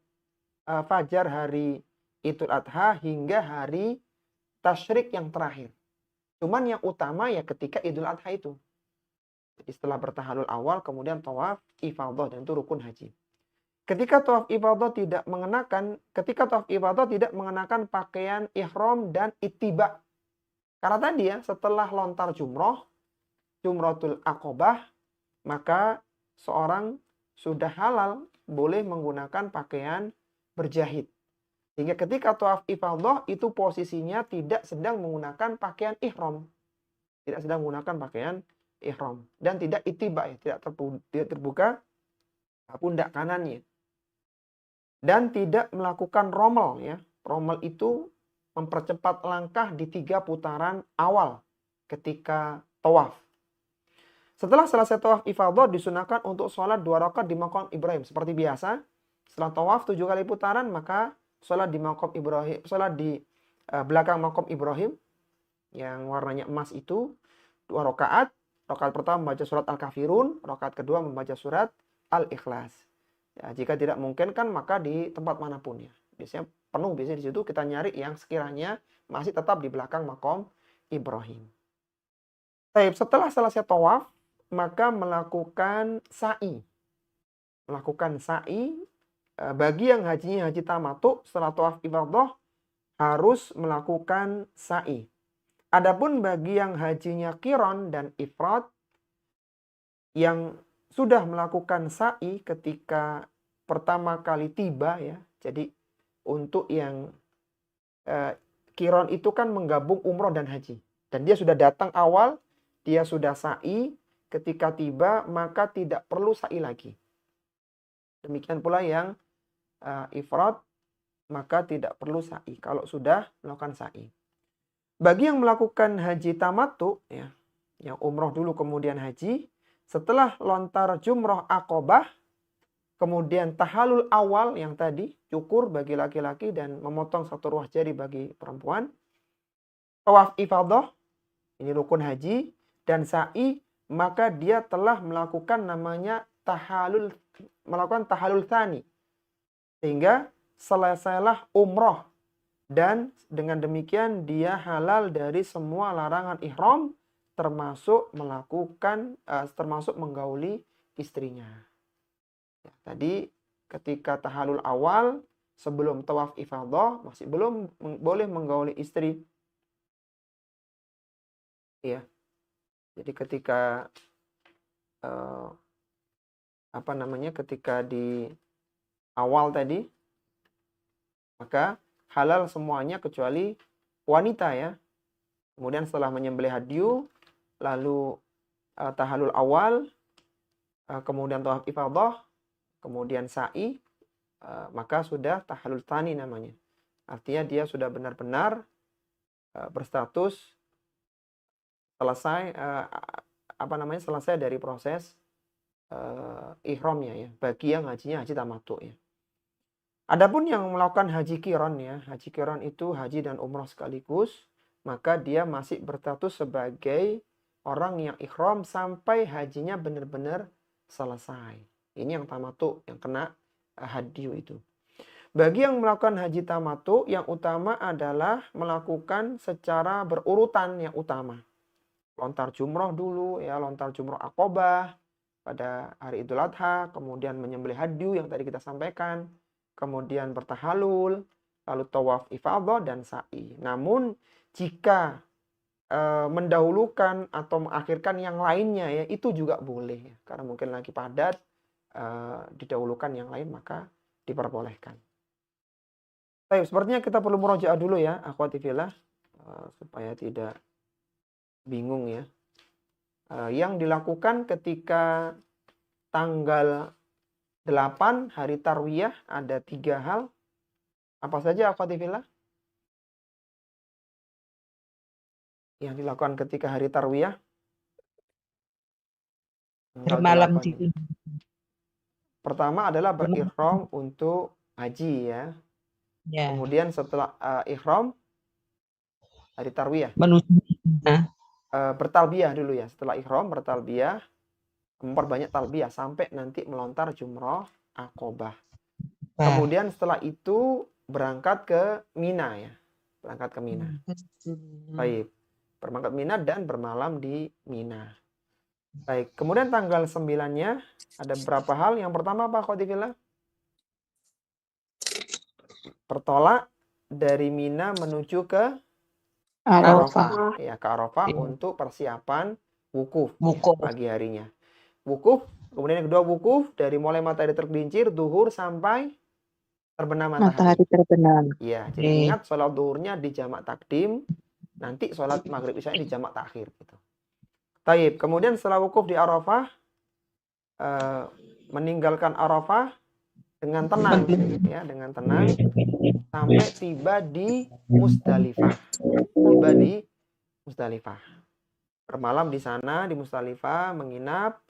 fajar hari Idul Adha hingga hari tasyrik yang terakhir. Cuman yang utama ya ketika Idul Adha itu. Jadi setelah bertahalul awal kemudian tawaf ifadah dan itu rukun haji. Ketika tawaf ifadah tidak mengenakan pakaian ihram dan ittiba. Karena tadi ya setelah lontar jumratul aqobah, maka seorang sudah halal boleh menggunakan pakaian berjahit. Sehingga ketika tawaf ifadah itu posisinya tidak sedang menggunakan pakaian ihram. Tidak sedang menggunakan pakaian ihram. Dan tidak ittiba ya, tidak terbuka pundak kanannya. Dan tidak melakukan rommel ya. Rommel itu mempercepat langkah di 3 putaran awal ketika tawaf. Setelah selesai tawaf ifadah disunahkan untuk sholat 2 rakaat di maqam Ibrahim seperti biasa. Setelah tawaf 7 kali putaran maka sholat di maqam Ibrahim, sholat di belakang maqam Ibrahim yang warnanya emas itu 2 rakaat. Rakaat pertama membaca surat Al-Kafirun, rakaat kedua membaca surat Al-Ikhlas. Ya, jika tidak mungkin kan maka di tempat manapun ya. Biasanya penuh, biasanya di situ kita nyari yang sekiranya masih tetap di belakang maqam Ibrahim. Baik, setelah selesai tawaf maka melakukan sa'i. Melakukan sa'i bagi yang hajinya haji tamattu setelah tawaf ifadah harus melakukan sa'i. Adapun bagi yang hajinya qiran dan ifrad yang sudah melakukan sa'i ketika pertama kali tiba ya. Jadi untuk yang qiran itu kan menggabung umroh dan haji. Dan dia sudah datang awal, dia sudah sa'i, ketika tiba maka tidak perlu sa'i lagi. Demikian pula yang ifrad maka tidak perlu sa'i kalau sudah melakukan sa'i. Bagi yang melakukan haji tamattu ya, yang umroh dulu kemudian haji, setelah lontar jumroh aqobah, kemudian tahalul awal yang tadi, cukur bagi laki-laki dan memotong 1 ruas jari bagi perempuan, tawaf ifadah, ini rukun haji, dan sa'i, maka dia telah melakukan namanya melakukan tahalul tsani. Sehingga selesailah umroh. Dan dengan demikian dia halal dari semua larangan ihram termasuk termasuk menggauli istrinya. Ya, tadi ketika tahalul awal sebelum tawaf ifadah masih belum boleh menggauli istri. Ya. Jadi ketika ketika di awal tadi maka halal semuanya kecuali wanita ya. Kemudian setelah menyembelih hadyu, lalu tahalul awal, kemudian tawaf ifadah, kemudian sa'i, maka sudah tahalul tsani namanya. Artinya dia sudah benar-benar berstatus selesai selesai dari proses ihramnya ya, bagi yang hajinya haji tamattu ya. Adapun yang melakukan haji qiran ya, haji qiran itu haji dan umrah sekaligus, maka dia masih berstatus sebagai orang yang ihram sampai hajinya benar-benar selesai. Ini yang tamattu, yang kena hadyu itu. Bagi yang melakukan haji tamattu, yang utama adalah melakukan secara berurutan yang utama. Lontar jumroh dulu ya, lontar jumroh aqobah pada hari Idul Adha, kemudian menyembelih hadyu yang tadi kita sampaikan, kemudian bertahalul, lalu tawaf ifadah dan sa'i. Namun jika mendahulukan atau mengakhirkan yang lainnya ya itu juga boleh ya. Karena mungkin lagi padat, didahulukan yang lain maka diperbolehkan. Baik, sepertinya kita perlu murojaah dulu ya akhwati fillah supaya tidak bingung ya. yang dilakukan ketika tanggal 8 hari Tarwiyah ada 3 hal. Apa saja akhwati fillah? Yang dilakukan ketika hari Tarwiyah tanggal Bermalam 8 di ya. Pertama adalah berihram untuk haji ya. ya, Kemudian setelah ihram hari Tarwiyah menuju Mina. bertalbiyah dulu ya. Setelah ihram bertalbiyah, memperbanyak talbiyah sampai nanti melontar jumroh Aqobah. Nah, Kemudian setelah itu berangkat ke Mina ya. Berangkat ke Mina. Baik. Berangkat ke Mina dan bermalam di Mina. Baik. Kemudian tanggal 9-nya ada beberapa hal. Yang pertama apa akhwati fillah? Bertolak dari Mina menuju ke Arafah. Ya, ke Arafah Iya. untuk persiapan wukuf ya, Wukuf. pagi harinya. Wukuf, kemudian yang kedua wukuf dari mulai matahari tergelincir duhur sampai terbenam matahari. Matahari terbenam. Iya, jadi ingat sholat duhurnya di jamak takdim, nanti sholat maghrib isya di jamak takhir gitu. Taib. Kemudian setelah wukuf di Arafah, meninggalkan Arafah dengan tenang, ya, dengan tenang sampai tiba di Musdalifah. Tiba di Musdalifah. Bermalam di sana di Musdalifah, menginap.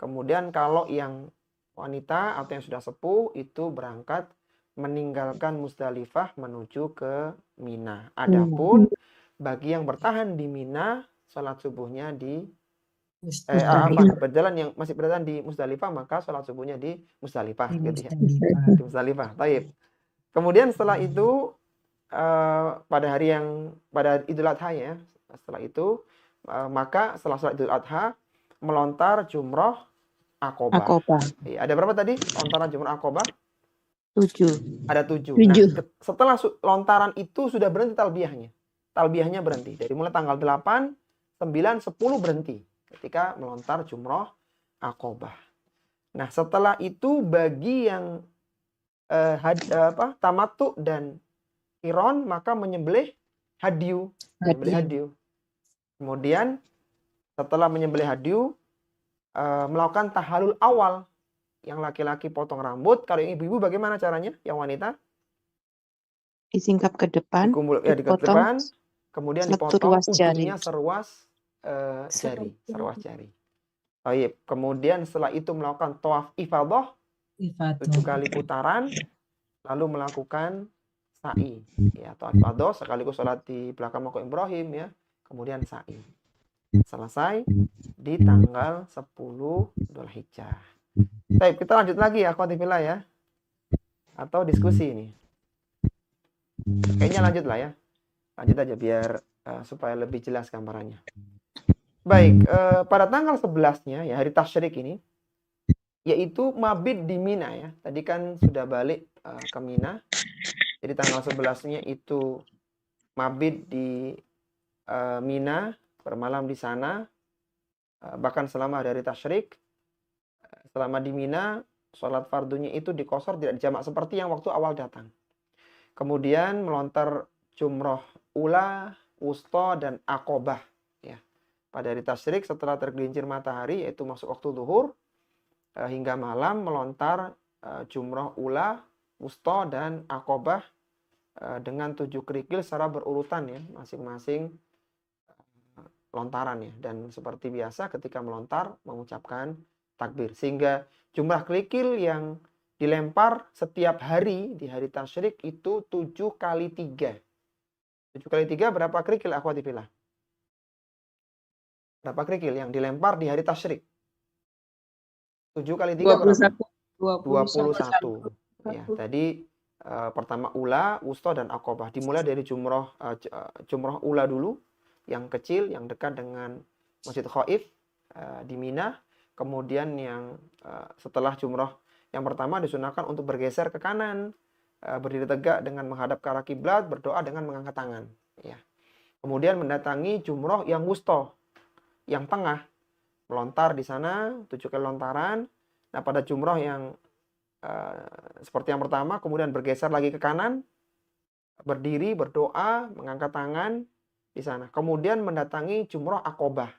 Kemudian kalau yang wanita atau yang sudah sepuh itu berangkat meninggalkan Musdalifah menuju ke Mina. Adapun bagi yang bertahan di Mina, sholat subuhnya di berjalan yang masih berjalan di Musdalifah, maka sholat subuhnya di Musdalifah gitu ya. Di Musdalifah. Taib. Kemudian setelah itu pada Idul Adha ya, setelah itu maka setelah sholat Idul Adha melontar jumroh Aqobah. Ya, ada berapa tadi lontaran jumroh Aqobah? 7. Ada 7. Nah, setelah lontaran itu sudah berhenti talbiyahnya. Talbiyahnya berhenti. Dari mulai tanggal 8, 9, 10 berhenti ketika melontar jumroh Aqobah. Nah, setelah itu bagi yang tamattu dan qiron maka menyembelih hadyu. Kemudian setelah menyembelih hadyu melakukan tahalul awal. Yang laki-laki potong rambut, kalau yang ibu-ibu bagaimana caranya? Yang wanita? Disingkap ke depan, di depan, kemudian dipotong ujungnya seruas jari. Baik. Kemudian setelah itu melakukan tawaf ifadah 7 kali putaran, lalu melakukan sa'i. Ya, tawaf ifadah sekaligus sholat di belakang makam Ibrahim ya. Kemudian sa'i. Selesai di tanggal 10 Dzulhijjah. Baik, kita lanjut lagi ya, akhwati fillah ya. Atau diskusi ini. Kayaknya lanjut lah ya. Lanjut aja biar supaya lebih jelas gambarannya. Baik, pada tanggal 11-nya ya hari tasyrik ini yaitu mabit di Mina ya. Tadi kan sudah balik ke Mina. Jadi tanggal 11-nya itu mabit di Mina, bermalam di sana. Bahkan selama hari tasyrik, selama di Mina, sholat fardunya itu dikosor tidak dijamak seperti yang waktu awal datang. Kemudian melontar jumroh ula, wusta, dan Aqobah ya. Pada hari tasyrik setelah tergelincir matahari yaitu masuk waktu zuhur hingga malam melontar jumroh ula, wusta, dan Aqobah dengan 7 kerikil secara berurutan ya, masing-masing lontaran ya. Dan seperti biasa ketika melontar mengucapkan takbir. Sehingga jumlah kerikil yang dilempar setiap hari di hari tasyrik itu 7 kali 3. 7 kali 3 berapa kerikil akhwati fillah? Berapa kerikil yang dilempar di hari tasyrik? 7 kali 3 berapa? 21. Ya, tadi pertama ula, wusta, dan Aqobah. Dimulai dari jumroh ula dulu, yang kecil, yang dekat dengan Masjid Khaif di Mina. Kemudian yang setelah jumroh yang pertama disunahkan untuk bergeser ke kanan, berdiri tegak dengan menghadap ke arah kiblat, berdoa dengan mengangkat tangan. Ya. Kemudian mendatangi jumroh yang wusta, yang tengah, melontar di sana 7 kali lontaran. Nah, pada jumroh yang seperti yang pertama, kemudian bergeser lagi ke kanan, berdiri, berdoa, mengangkat tangan di sana. Kemudian mendatangi jumroh Aqobah.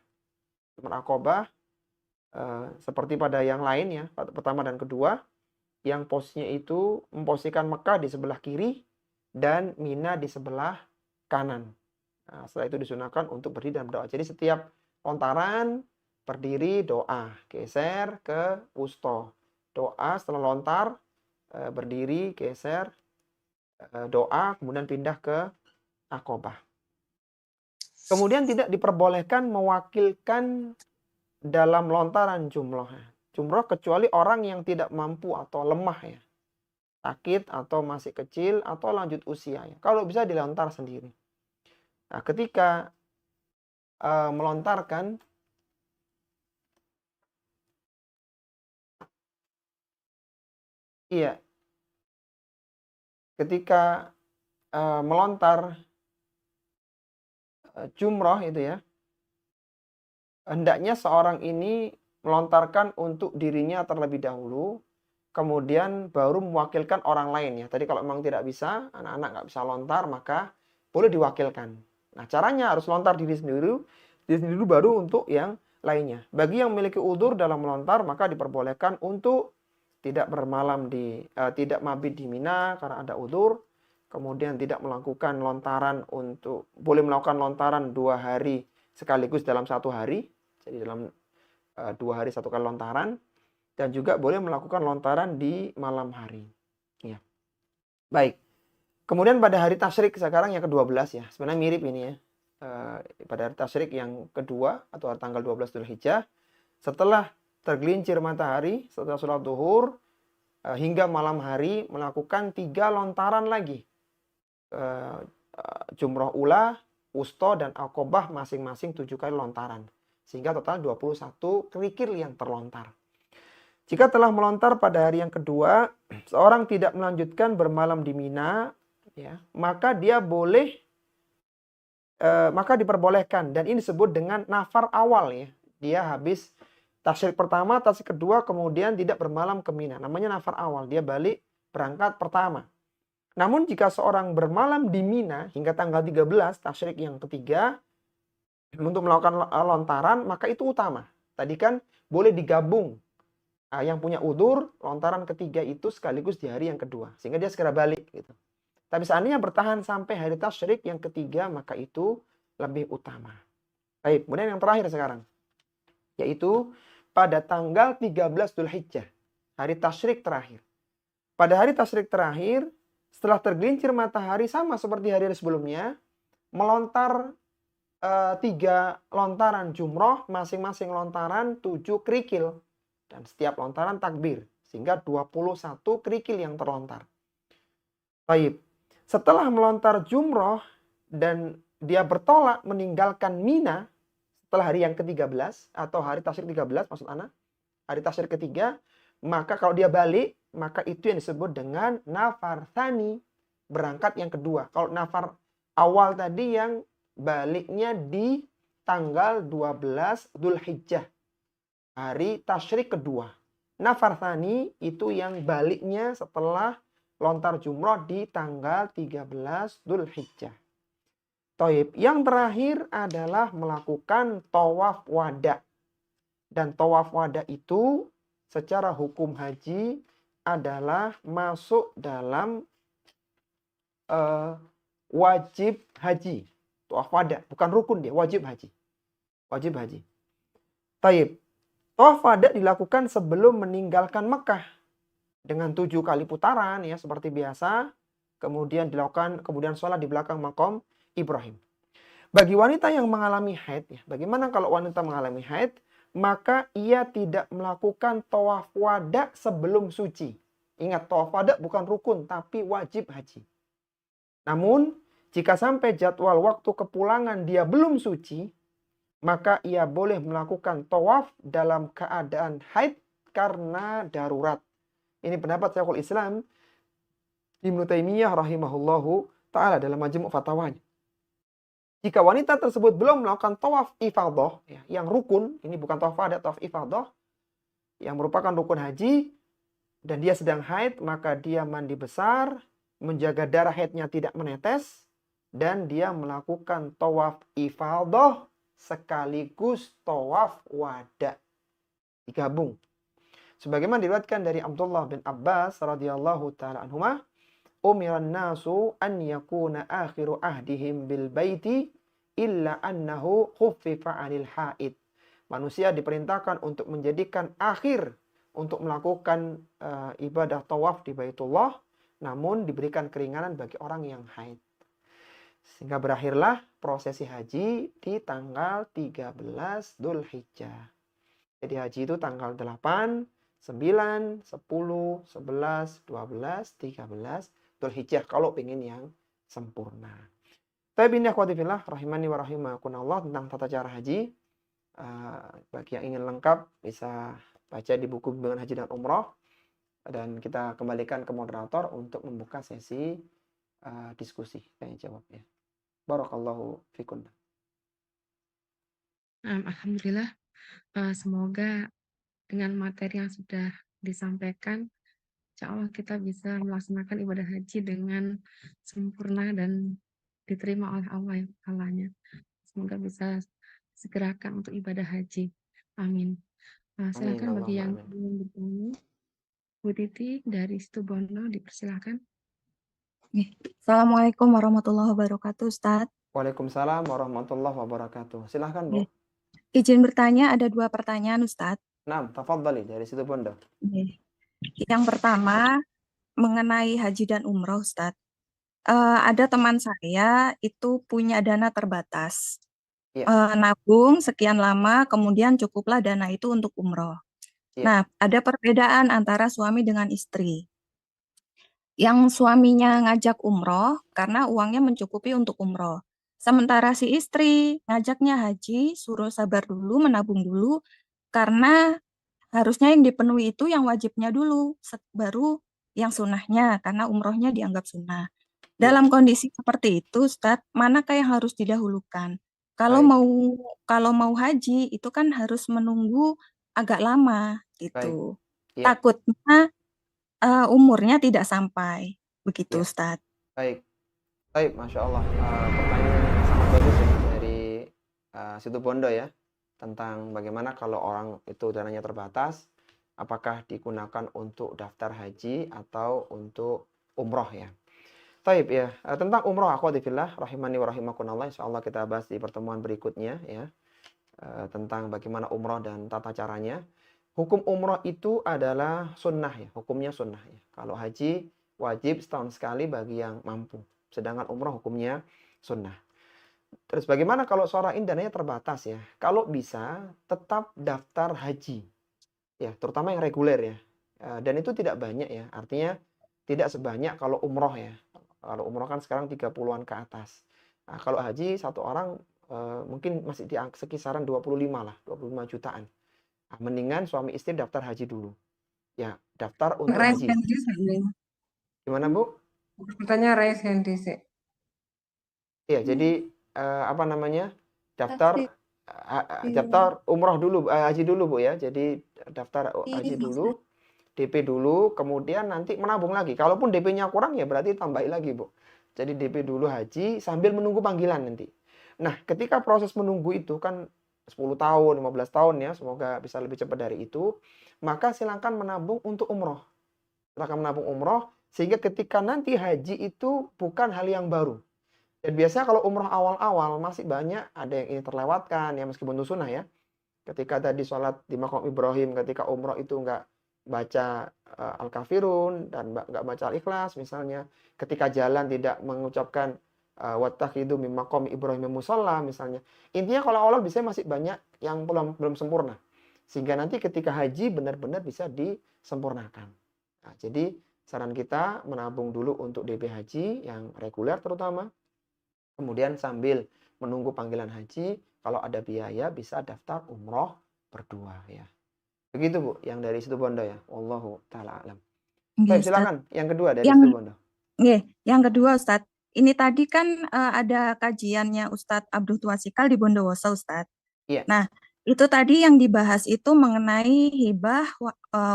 Jamrat Aqobah seperti pada yang lain ya, pertama dan kedua, yang posisinya itu memposisikan Mekah di sebelah kiri dan Mina di sebelah kanan. Nah, setelah itu disunahkan untuk berdiri dan berdoa. Jadi setiap lontaran berdiri doa, geser ke wusto. Doa setelah lontar, berdiri, geser, doa, kemudian pindah ke Aqobah. Kemudian tidak diperbolehkan mewakilkan dalam lontaran jumroh. Jumroh kecuali orang yang tidak mampu atau lemah ya. Sakit atau masih kecil atau lanjut usia ya. Kalau bisa dilontar sendiri. Nah, ketika melontarkan ketika melontar jumroh itu ya, hendaknya seorang ini melontarkan untuk dirinya terlebih dahulu, kemudian baru mewakilkan orang lain ya. Tadi kalau memang tidak bisa, anak-anak nggak bisa lontar, maka boleh diwakilkan. Nah, caranya harus lontar diri sendiri baru untuk yang lainnya. Bagi yang memiliki udzur dalam melontar, maka diperbolehkan untuk tidak bermalam tidak mabit di Mina karena ada udzur. Kemudian tidak melakukan lontaran boleh melakukan lontaran 2 hari sekaligus dalam 1 hari. Jadi dalam 2 hari 1 kali lontaran. Dan juga boleh melakukan lontaran di malam hari. Ya. Baik. Kemudian pada hari tasyrik sekarang yang ke-12 ya. Sebenarnya mirip ini ya. Pada hari tasyrik yang kedua atau tanggal 12 Dzulhijjah. Setelah tergelincir matahari, setelah sholat zuhur, hingga malam hari melakukan 3 lontaran lagi. Jumroh ula, wusto, dan Aqobah masing-masing 7 kali lontaran. Sehingga total 21 kerikil yang terlontar. Jika telah melontar pada hari yang kedua, seorang tidak melanjutkan bermalam di Mina, ya, maka dia boleh, maka diperbolehkan. Dan ini disebut dengan nafar awal ya. Dia habis tasyrik pertama, tasyrik kedua, kemudian tidak bermalam ke Mina. Namanya nafar awal. Dia balik berangkat pertama. Namun jika seorang bermalam di Mina hingga tanggal 13, tasyrik yang ketiga, untuk melakukan lontaran, maka itu utama. Tadi kan boleh digabung. Nah, yang punya udzur, lontaran ketiga itu sekaligus di hari yang kedua. Sehingga dia segera balik. Gitu. Tapi seandainya bertahan sampai hari tasyrik yang ketiga, maka itu lebih utama. Baik, kemudian yang terakhir sekarang. Yaitu pada tanggal 13 Dzulhijjah. Hari tasyrik terakhir. Pada hari tasyrik terakhir, setelah tergelincir matahari sama seperti hari sebelumnya, melontar 3 lontaran jumroh, masing-masing lontaran 7 kerikil. Dan setiap lontaran takbir. Sehingga 21 kerikil yang terlontar. Baik. Setelah melontar jumroh dan dia bertolak meninggalkan Mina setelah hari yang ke-13 atau hari tasyrik 13 maksud Ana, hari tasyrik ketiga, maka kalau dia balik, maka itu yang disebut dengan nafar tsani, berangkat yang kedua. Kalau nafar awal tadi yang baliknya di tanggal 12 Dzulhijjah, hari tasyrik kedua. Nafar tsani itu yang baliknya setelah lontar jumroh di tanggal 13 Dzulhijjah. Taib. Yang terakhir adalah melakukan tawaf wada. Dan tawaf wada itu secara hukum haji adalah masuk dalam wajib haji. Tawaf wada, bukan rukun dia, wajib haji. Wajib haji. Taib. Tawaf wada dilakukan sebelum meninggalkan Mekah dengan 7 kali putaran ya seperti biasa. Kemudian sholat di belakang makom Ibrahim. Bagi wanita yang mengalami haid, ya, bagaimana kalau wanita mengalami haid? Maka ia tidak melakukan tawaf wada sebelum suci. Ingat, tawaf wada bukan rukun, tapi wajib haji. Namun, jika sampai jadwal waktu kepulangan dia belum suci, maka ia boleh melakukan tawaf dalam keadaan haid karena darurat. Ini pendapat Syekhul Islam Ibnu Taimiyah rahimahullahu ta'ala dalam Majmu' Fatawanya. Jika wanita tersebut belum melakukan tawaf ifadah, ya, yang rukun, ini bukan tawaf wada, tawaf ifadah, yang merupakan rukun haji, dan dia sedang haid, maka dia mandi besar, menjaga darah haidnya tidak menetes, dan dia melakukan tawaf ifadah sekaligus tawaf wada. Digabung. Sebagaimana diriwayatkan dari Abdullah bin Abbas radhiyallahu taala anhuma, umiran nasu an yakuna akhiru ahdihim bil baiti illa annahu khuffifa 'anil haid. Manusia diperintahkan untuk menjadikan akhir untuk melakukan ibadah tawaf di Baitullah, namun diberikan keringanan bagi orang yang haid. Sehingga berakhirlah prosesi haji di tanggal 13 Dzulhijjah. Jadi haji itu tanggal 8, 9, 10, 11, 12, 13 Dzulhijjah kalau pengen yang sempurna. Tapi ini akhwati fillah rahimani wa rahimakumullah tentang tata cara haji. Bagi yang ingin lengkap bisa baca di buku bimbingan haji dan umroh, dan kita kembalikan ke moderator untuk membuka sesi diskusi tanya jawab ya. Barakallahu fikum. Alhamdulillah, semoga dengan materi yang sudah disampaikan, insya Allah kita bisa melaksanakan ibadah haji dengan sempurna dan diterima oleh Allah yang Ta'alanya. Semoga bisa segerakan untuk ibadah haji. Amin. Silakan bagi yang ingin bertanya. Bu Titi dari Situbondo, dipersilakan. Assalamualaikum warahmatullahi wabarakatuh, Ustadz. Waalaikumsalam warahmatullahi wabarakatuh. Silahkan, Bu. Izin bertanya, ada 2 pertanyaan, Ustadz. Nah, tafadhali dari Situbondo. Yang pertama, mengenai haji dan umroh, Ustadz. Ada teman saya itu punya dana terbatas. Nabung sekian lama, kemudian cukuplah dana itu untuk umroh. Nah, ada perbedaan antara suami dengan istri. Yang suaminya ngajak umroh karena uangnya mencukupi untuk umroh. Sementara si istri ngajaknya haji, suruh sabar dulu, menabung dulu, karena harusnya yang dipenuhi itu yang wajibnya dulu, baru yang sunnahnya, karena umrohnya dianggap sunnah. Dalam kondisi seperti itu, Ustadz, manakah yang harus didahulukan? Kalau mau haji, itu kan harus menunggu agak lama, gitu. Takutnya umurnya tidak sampai, begitu Ustadz. Baik, Masya Allah. Pertanyaan yang sangat bagus ya dari Situbondo ya, tentang bagaimana kalau orang itu dananya terbatas, apakah digunakan untuk daftar haji atau untuk umroh ya. Taib ya, tentang umroh akhwati fillah rahimani wa rahimakumullah, insyaallah kita bahas di pertemuan berikutnya ya, tentang bagaimana umroh dan tata caranya. Hukum umroh itu adalah sunnah ya, hukumnya sunnah ya. Kalau haji wajib setahun sekali bagi yang mampu, sedangkan umroh hukumnya sunnah. Terus bagaimana kalau seorang ini dananya terbatas ya? Kalau bisa tetap daftar haji ya, terutama yang reguler ya. Dan itu tidak banyak ya, artinya tidak sebanyak kalau umroh ya. Kalau umroh kan sekarang 30-an ke atas. Nah, kalau haji satu orang mungkin masih di sekisaran 25 lah, 25 jutaan. Nah, mendingan suami istri daftar haji dulu. Ya, daftar untuk haji. Gimana, Bu? Pertanyaan raise hand sih. Iya, jadi apa namanya? Daftar umroh dulu, haji dulu, Bu ya. Jadi daftar haji dulu, DP dulu, kemudian nanti menabung lagi. Kalaupun DP-nya kurang ya berarti tambahin lagi, Bu. Jadi DP dulu haji sambil menunggu panggilan nanti. Nah, ketika proses menunggu itu kan 10 tahun, 15 tahun ya, semoga bisa lebih cepat dari itu, maka silakan menabung untuk umroh. Silakan menabung umroh, sehingga ketika nanti haji itu bukan hal yang baru. Dan biasanya kalau umroh awal-awal masih banyak ada yang ini terlewatkan, ya meskipun itu sunnah ya. Ketika tadi sholat di Maqam Ibrahim, ketika umroh itu nggak baca Al-Kafirun dan nggak baca Al-Ikhlas misalnya. Ketika jalan tidak mengucapkan wattakhidhu min maqami Ibrahim musalla misalnya. Intinya kalau awal bisa masih banyak yang belum sempurna. Sehingga nanti ketika haji benar-benar bisa disempurnakan. Nah, jadi saran kita menabung dulu untuk DP haji yang reguler terutama. Kemudian sambil menunggu panggilan haji, kalau ada biaya bisa daftar umroh berdua ya. Begitu, Bu, yang dari Situbondo ya. Wallahu taala alam. Baik, silakan yang kedua dari Situbondo. Yang kedua, Ustadz. Ini tadi kan ada kajiannya Ustadz Abdul Tuasikal di Bondowoso, Ustadz. Iya. Nah, itu tadi yang dibahas itu mengenai hibah,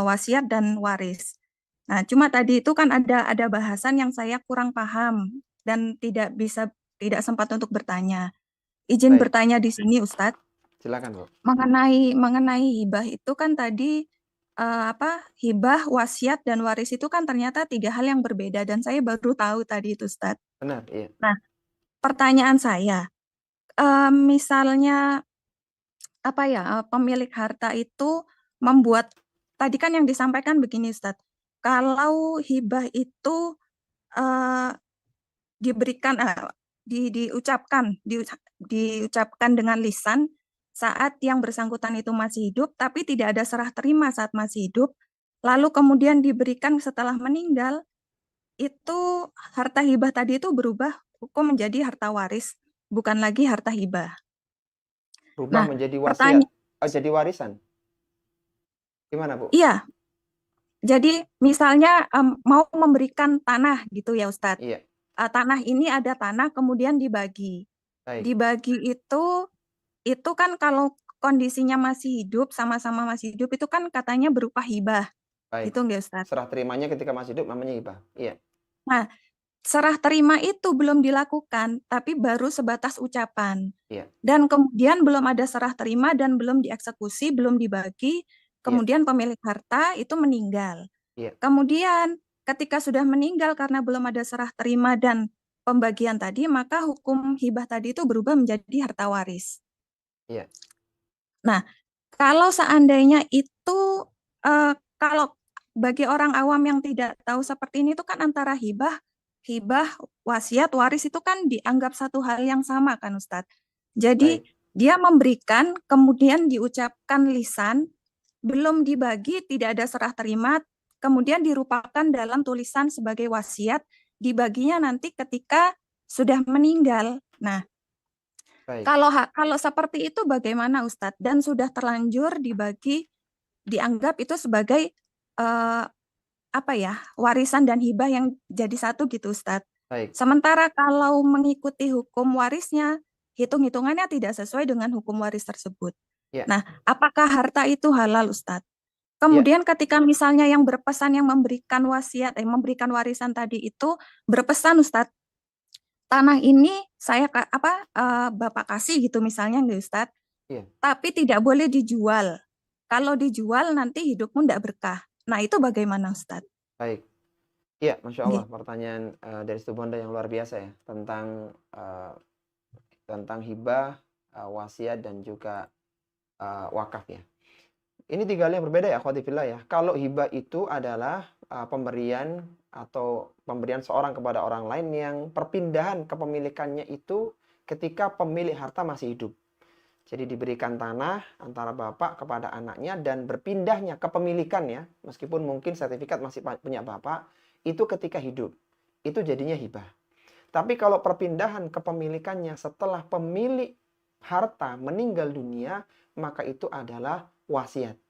wasiat dan waris. Nah, cuma tadi itu kan ada bahasan yang saya kurang paham dan tidak sempat untuk bertanya. izin Baik, bertanya di sini Ustadz. silakan Bu. Mengenai hibah itu kan tadi hibah, wasiat dan waris itu kan ternyata 3 hal yang berbeda dan saya baru tahu tadi itu Ustadz. Benar, iya. Nah, pertanyaan saya, misalnya pemilik harta itu membuat tadi kan yang disampaikan begini Ustadz. Kalau hibah itu eh, diberikan diucapkan dengan lisan saat yang bersangkutan itu masih hidup, tapi tidak ada serah terima saat masih hidup, lalu kemudian diberikan setelah meninggal, itu harta hibah tadi itu berubah hukum menjadi harta waris, bukan lagi harta hibah. Berubah Nah, menjadi wasiat, pertanyaan, jadi warisan. Gimana Bu? iya, jadi misalnya mau memberikan tanah gitu ya Ustadz. Iya, Tanah ini ada tanah kemudian dibagi. baik, Dibagi itu kan kalau kondisinya masih hidup, sama-sama masih hidup itu kan katanya berupa hibah. baik. Gitu nggak Ustadz? Serah terimanya ketika masih hidup namanya hibah. Iya, Nah, serah terima itu belum dilakukan, tapi baru sebatas ucapan. iya, Dan kemudian belum ada serah terima dan belum dieksekusi, belum dibagi. iya, Kemudian pemilik harta itu meninggal. iya, Kemudian ketika sudah meninggal karena belum ada serah terima dan pembagian tadi, maka hukum hibah tadi itu berubah menjadi harta waris. iya. Nah, kalau seandainya itu, kalau bagi orang awam yang tidak tahu seperti ini itu kan antara hibah, wasiat, waris itu kan dianggap satu hal yang sama kan Ustadz. Jadi Baik, dia memberikan, kemudian diucapkan lisan, belum dibagi, tidak ada serah terima, kemudian dirupakan dalam tulisan sebagai wasiat, dibaginya nanti ketika sudah meninggal. Nah, baik. kalau seperti itu bagaimana Ustadz? Dan sudah terlanjur dibagi, dianggap itu sebagai eh, warisan dan hibah yang jadi satu gitu Ustadz. Baik, Sementara kalau mengikuti hukum warisnya, hitung-hitungannya tidak sesuai dengan hukum waris tersebut. ya, Nah, apakah harta itu halal Ustadz? ya, Kemudian ketika misalnya yang berpesan yang memberikan memberikan warisan tadi itu berpesan Ustadz, tanah ini Bapak kasih gitu misalnya nggak Ustadz, iya. tapi tidak boleh dijual. Kalau dijual nanti hidupmu tidak berkah. Nah, itu bagaimana Ustadz? Baik. Iya, Masya Allah, Nggih. pertanyaan dari Situ Bonda yang luar biasa ya tentang hibah, wasiat dan juga wakaf ya. Ini 3 hal yang berbeda ya, akhwati fillah ya. Kalau hibah itu adalah pemberian atau pemberian seorang kepada orang lain yang perpindahan kepemilikannya itu ketika pemilik harta masih hidup. Jadi diberikan tanah antara bapak kepada anaknya dan berpindahnya kepemilikannya, meskipun mungkin sertifikat masih punya bapak, itu ketika hidup. Itu jadinya hibah. Tapi kalau perpindahan kepemilikannya setelah pemilik harta meninggal dunia, maka itu adalah wasiat.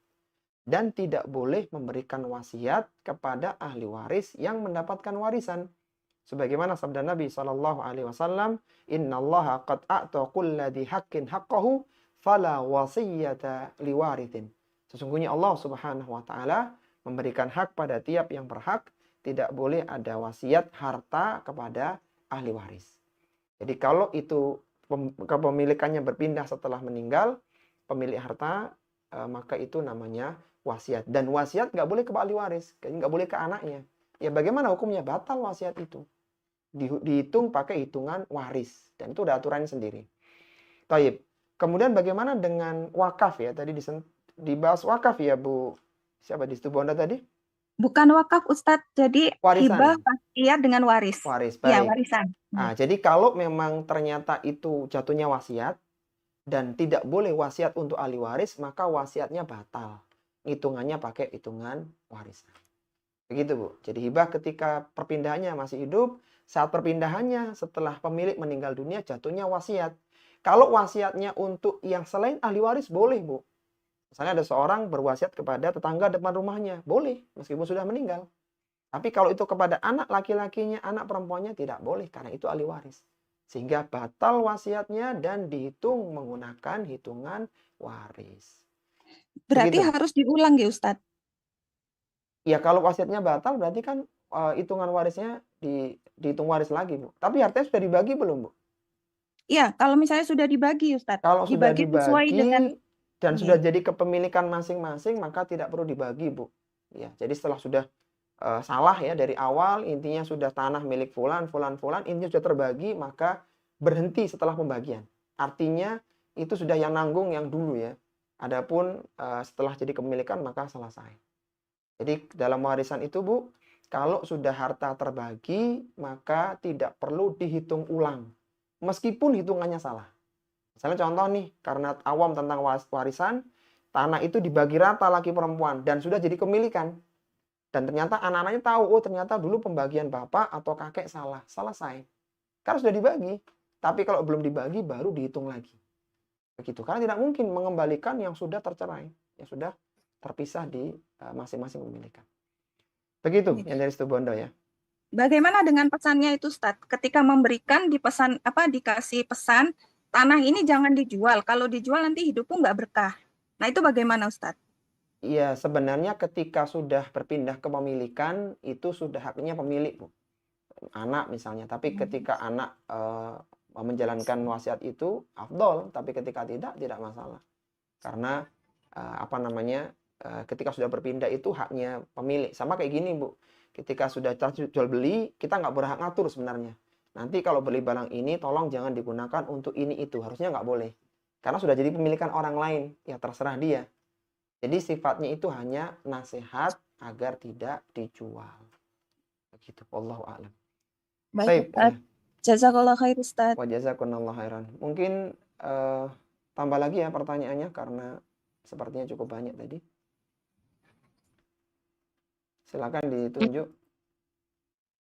Dan tidak boleh memberikan wasiat kepada ahli waris yang mendapatkan warisan. Sebagaimana sabda Nabi SAW, Innallaha qad a'ta kulladhi haqqin haqqahu, fala wasiyata liwarithin. Sesungguhnya Allah Subhanahu wa Ta'ala memberikan hak pada tiap yang berhak, tidak boleh ada wasiat harta kepada ahli waris. Jadi kalau itu kepemilikannya berpindah setelah meninggal pemilik harta, maka itu namanya wasiat. Dan wasiat nggak boleh ke ahli waris, nggak boleh ke anaknya. Ya bagaimana hukumnya? Batal wasiat itu. Dihitung pakai hitungan waris. Dan itu udah aturannya sendiri. Taib. Kemudian bagaimana dengan wakaf ya? Tadi dibahas wakaf ya Bu. Siapa di Situ Bonda tadi? Bukan wakaf Ustadz, jadi hibah Warisan. wasiat dengan waris. Waris, Ya, baik. warisan. Nah, jadi kalau memang ternyata itu jatuhnya wasiat dan tidak boleh wasiat untuk ahli waris, maka wasiatnya batal. Hitungannya pakai hitungan warisan. Begitu Bu. Jadi hibah ketika perpindahannya masih hidup, saat perpindahannya setelah pemilik meninggal dunia jatuhnya wasiat. Kalau wasiatnya untuk yang selain ahli waris boleh Bu. Misalnya ada seorang berwasiat kepada tetangga depan rumahnya, boleh meskipun sudah meninggal. Tapi kalau itu kepada anak laki-lakinya, anak perempuannya tidak boleh karena itu ahli waris. Sehingga batal wasiatnya dan dihitung menggunakan hitungan waris. Berarti Begitu. harus diulang ya Ustadz? Ya kalau wasiatnya batal berarti kan hitungan warisnya dihitung waris lagi Bu. Tapi hartanya sudah dibagi belum Bu? Iya, kalau misalnya sudah dibagi Ustadz, Kalau sudah dibagi sesuai dengan dibagi dan ini. sudah jadi kepemilikan masing-masing, maka tidak perlu dibagi, Bu. Ya, jadi setelah sudah salah ya dari awal, intinya sudah tanah milik fulan, intinya sudah terbagi, maka berhenti setelah pembagian. Artinya itu sudah yang nanggung yang dulu ya. Adapun setelah jadi kepemilikan maka selesai. Jadi dalam warisan itu, Bu, kalau sudah harta terbagi, maka tidak perlu dihitung ulang. Meskipun hitungannya salah. Misalnya contoh nih, karena awam tentang warisan, tanah itu dibagi rata laki perempuan dan sudah jadi kepemilikan. Dan ternyata anak-anaknya tahu, oh ternyata dulu pembagian bapak atau kakek salah. Selesai. Karena sudah dibagi. Tapi kalau belum dibagi, baru dihitung lagi. Begitu. Karena tidak mungkin mengembalikan yang sudah tercerai. Yang sudah terpisah di masing-masing pemilikan. Begitu yang dari Situbondo ya. Bagaimana dengan pesannya itu, Ustadz? Ketika memberikan dikasih pesan, tanah ini jangan dijual. Kalau dijual nanti hidupmu nggak berkah. Nah itu bagaimana, Ustadz? Iya, sebenarnya ketika sudah berpindah kepemilikan, itu sudah haknya pemilik, Bu. Anak misalnya. Tapi ketika anak menjalankan wasiat itu, afdol. Tapi ketika tidak masalah. Karena ketika sudah berpindah itu haknya pemilik. Sama kayak gini, Bu. Ketika sudah jual beli, kita nggak berhak ngatur sebenarnya. Nanti kalau beli barang ini, tolong jangan digunakan untuk ini itu. Harusnya nggak boleh. Karena sudah jadi pemilikan orang lain. Ya terserah dia. Jadi sifatnya itu hanya nasihat agar tidak dijual. Begitu. Wallahu a'lam. Baik, Ustadz. Jazakallah khair, Ustadz. Wa jazakumullah khairan. Mungkin tambah lagi ya pertanyaannya karena sepertinya cukup banyak tadi. Silakan ditunjuk.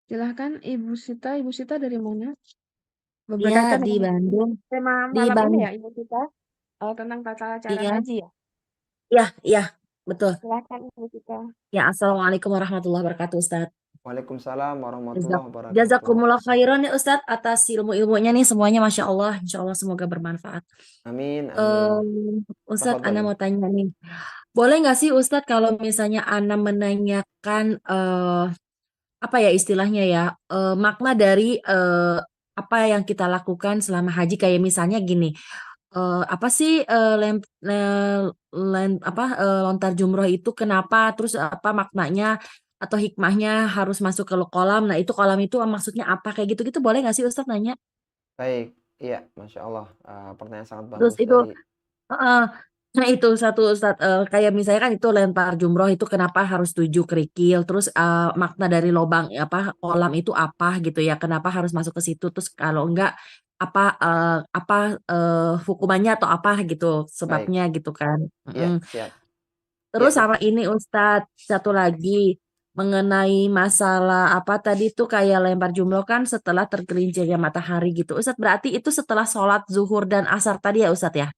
Silakan Ibu Sita. Ibu Sita dari mana? Iya, di Bandung. Tema Di malam ini Bandung. ya Ibu Sita tentang tata cara Iya. haji ya. Iya, betul. Silakan Ibu Sita. Ya, assalamualaikum warahmatullahi wabarakatuh, Ustadz. Waalaikumsalam warahmatullahi wabarakatuh. Jazakumullah khairan ya Ustadz atas ilmu-ilmunya nih semuanya Masya Allah. Insya Allah semoga bermanfaat. Amin. Ustadz, Ana mau tanya nih. Boleh nggak sih Ustadz kalau misalnya Ana menanyakan apa ya istilahnya ya makna dari apa yang kita lakukan selama haji kayak misalnya gini. Apa sih lontar jumroh itu kenapa terus apa maknanya atau hikmahnya harus masuk ke kolam. Nah itu kolam itu maksudnya apa kayak gitu-gitu boleh nggak sih Ustadz nanya? Baik, iya, Masya Allah. Pertanyaan sangat Terus bagus itu tadi. nah itu satu Ustadz kayak misalnya kan itu lempar jumroh itu kenapa harus 7 kerikil terus makna dari lobang apa kolam itu apa gitu ya kenapa harus masuk ke situ terus kalau enggak apa hukumannya atau apa gitu sebabnya gitu kan. Iya, siap. Terus Ya, sama ini Ustadz satu lagi mengenai masalah apa tadi tuh kayak lempar jumroh kan setelah tergelincirnya matahari gitu Ustadz berarti itu setelah sholat zuhur dan asar tadi ya Ustadz ya?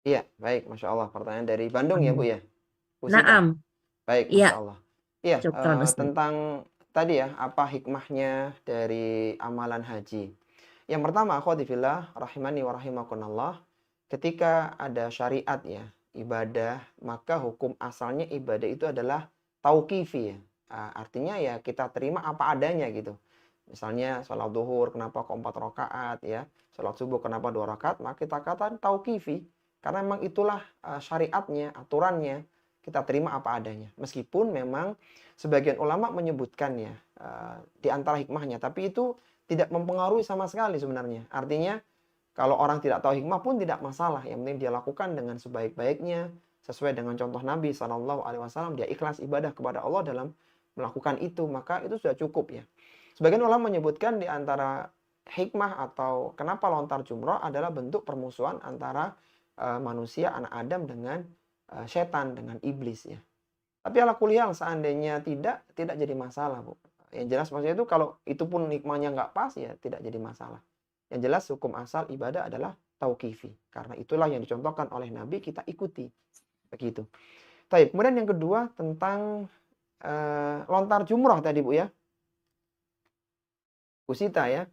Iya, baik, Masya Allah. Pertanyaan dari Bandung ya, Bu ya? Bu Sita. Naam. Baik, Iya. Masya Allah. Iya, Syukran, Ustaz. tentang tadi ya, apa hikmahnya dari amalan haji. Yang pertama, akhwatifillah, rahimani wa rahimakunallah, ketika ada syariat ya, ibadah, maka hukum asalnya ibadah itu adalah tauqifi ya. Artinya ya kita terima apa adanya gitu. Misalnya sholat duhur kenapa kok 4 rakaat ya, sholat subuh kenapa 2 rakaat, maka kita katakan tauqifi. Karena memang itulah syariatnya, aturannya, kita terima apa adanya. Meskipun memang sebagian ulama menyebutkan ya, di antara hikmahnya, tapi itu tidak mempengaruhi sama sekali sebenarnya. Artinya kalau orang tidak tahu hikmah pun tidak masalah. Yang penting dia lakukan dengan sebaik-baiknya, sesuai dengan contoh Nabi SAW, dia ikhlas ibadah kepada Allah dalam melakukan itu, maka itu sudah cukup ya. Sebagian ulama menyebutkan di antara hikmah atau kenapa lontar jumroh adalah bentuk permusuhan antara manusia anak Adam dengan setan, dengan iblis ya. Tapi ala kuliah seandainya tidak jadi masalah, Bu. Yang jelas maksudnya itu kalau itu pun hikmahnya nggak pas ya tidak jadi masalah. Yang jelas hukum asal ibadah adalah tauqifi. Karena itulah yang dicontohkan oleh Nabi, kita ikuti. Begitu. Baik, kemudian yang kedua tentang lontar jumroh tadi, Bu ya. Bu Sita ya.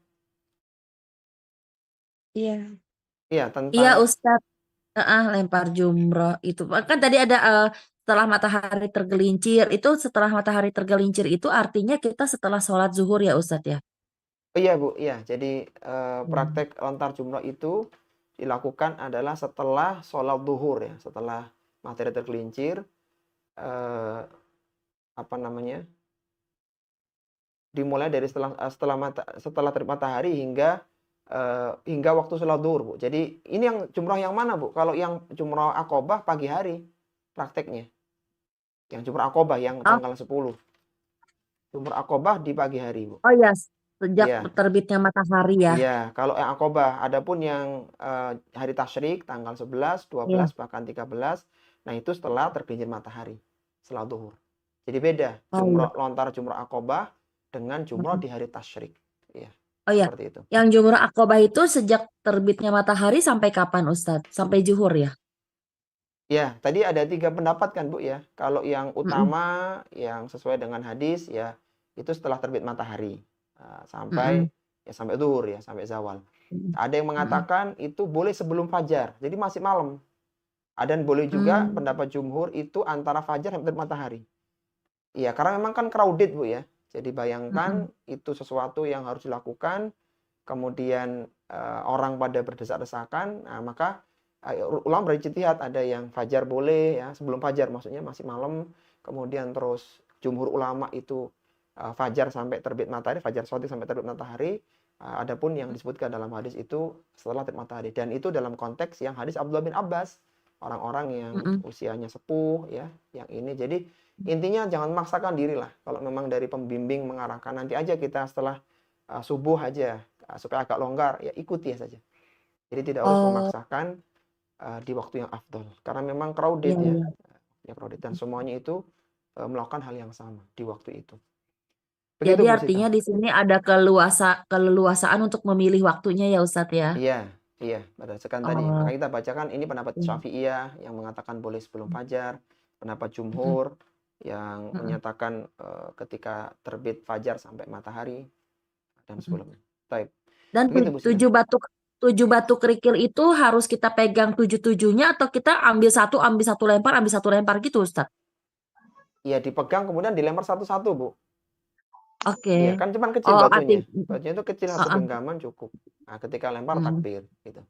Iya. Iya, tentang Iya Ustadz. Lempar jumroh itu kan tadi ada setelah matahari tergelincir itu setelah matahari tergelincir itu artinya kita setelah sholat zuhur ya Ustadz ya? Oh iya Bu, iya. Jadi Hmm. praktek lontar jumroh itu dilakukan adalah setelah sholat duhur ya, setelah matahari tergelincir, eh, apa namanya, dimulai dari setelah terbit matahari hingga waktu sholat duhur Bu. Jadi ini yang jumroh yang mana Bu? Kalau yang jumroh akobah pagi hari prakteknya, yang jumroh akobah yang Oh, tanggal 10. Jumroh akobah di pagi hari Bu. oh ya, sejak Iya. terbitnya matahari ya. Iya, kalau yang akobah, adapun yang hari tasyrik tanggal 11, Iya. 12, bahkan 13, nah itu setelah tergelincir matahari, setelah duhur. Jadi beda, Oh iya. lontar jumroh akobah dengan jumroh Mm-mm. di hari tasyrik. Iya, Oh ya, seperti itu. yang jumroh akobah itu sejak terbitnya matahari sampai kapan Ustadz? Sampai zuhur ya? Ya, tadi ada 3 pendapat kan Bu ya. Kalau yang Mm-mm. utama, yang sesuai dengan hadis ya, itu setelah terbit matahari. Sampai Mm-mm. sampai duhur ya, sampai zawal. Mm-mm. Ada yang Mm-mm. mengatakan itu boleh sebelum fajar, jadi masih malam. Dan boleh juga Hmm. pendapat jumhur itu antara fajar sampai terbit matahari. Iya, karena memang kan crowded Bu ya. Jadi bayangkan Mm-mm. itu sesuatu yang harus dilakukan, kemudian orang pada berdesak-desakan, nah, maka ulama berijtihad, ada yang fajar boleh ya, sebelum fajar maksudnya masih malam, kemudian terus jumhur ulama itu fajar sampai terbit matahari, fajar shadiq sampai terbit matahari. Adapun yang disebutkan dalam hadis itu setelah terbit matahari, dan itu dalam konteks yang hadis Abdullah bin Abbas, orang-orang yang Mm-mm. usianya sepuh ya, yang ini. Jadi intinya jangan memaksakan diri lah. Kalau memang dari pembimbing mengarahkan, nanti aja kita setelah subuh aja, supaya agak longgar ya, ikuti saja. Jadi tidak harus Oh memaksakan di waktu yang afdol, karena memang crowded iya, ya, iya. crowded, dan semuanya itu melakukan hal yang sama di waktu itu. Jadi Begitu Bu artinya Sita. di sini ada keleluasaan untuk memilih waktunya ya Ustadz ya. Iya, iya, berdasarkan tadi. Oh. Maka kita bacakan ini pendapat Iya. Syafi'iyah yang mengatakan boleh sebelum fajar, pendapat Mm-mm. jumhur yang Mm-mm. menyatakan ketika terbit fajar sampai matahari, dan Mm-mm. sebelumnya. Baik. Dan Begitu Bu Sita. tujuh batu kerikil itu harus kita pegang tujuh-tujuhnya atau kita ambil satu lempar gitu Ustadz? Iya, dipegang kemudian dilempar satu-satu Bu. Oke. Iya, kan cuman kecil Oh, batunya. Batunya itu kecil, satu uh-uh. genggaman cukup. Nah, ketika lempar Hmm. takbir gitu.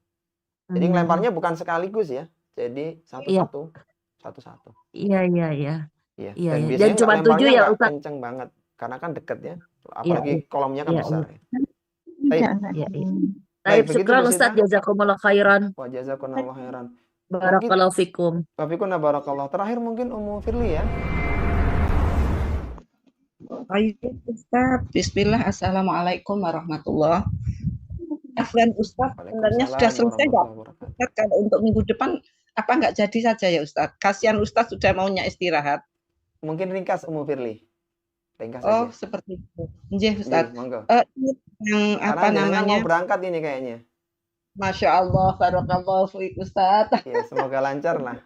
Jadi Hmm. ngelemparnya bukan sekaligus ya. Jadi Iya. satu-satu. Satu-satu. Iya. Iya. Iya, Dan iya. Dan biasanya nggak cuma 7 lemparnya ya nggak Ustadz? kenceng banget. Karena kan deket ya. Iya, Apalagi kolomnya kan iya, besar iya. ya. Baik. Iya, iya. Baik, Taib, begitu syukran Bu Ustadz, Sita. jazakumullah khairan. Wa jazakumullah khairan. Mungkin Barakallahu fikum. Wafikunna barakallah. Terakhir mungkin Ummu Firly ya. Baik, Ustaz. Bismillah. Assalamualaikum warahmatullahi. Afwan Ustaz, sebenarnya sudah Waalaikumsalam selesai nggak? warahmatullahi wabarakatuh. Ustaz, kalau untuk minggu depan apa nggak jadi saja ya Ustaz? Kasihan Ustaz sudah maunya istirahat. Mungkin ringkas Ummu Firly. Ringkas Oh, saja. seperti itu. Nggih, Nggih, Ustaz. monggo. Yang Karena apa jenengan namanya? mau berangkat ini kayaknya. Masya Allah, barakallahu fiik Ustaz. Ya, semoga lancar lah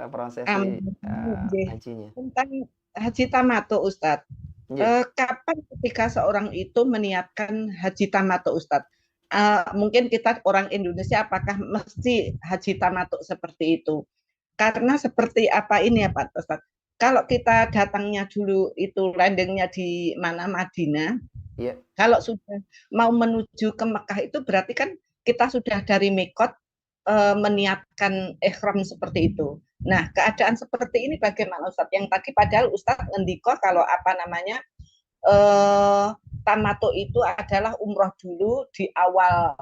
prosesi Nggih. hajinya. Tentang haji tamattu Ustaz. Nggih. Kapan ketika seorang itu meniatkan haji tamattu Ustaz? Mungkin kita orang Indonesia apakah mesti haji tamattu seperti itu? Karena seperti apa ini ya Pak Ustaz? Kalau kita datangnya dulu itu landingnya di mana Madinah, Iya. kalau sudah mau menuju ke Mekah itu berarti kan kita sudah dari Mikot meniatkan ihram seperti itu. Nah, keadaan seperti ini bagaimana Ustaz? Yang tadi padahal Ustaz ngendiko kalau apa namanya tamattu itu adalah umroh dulu di awal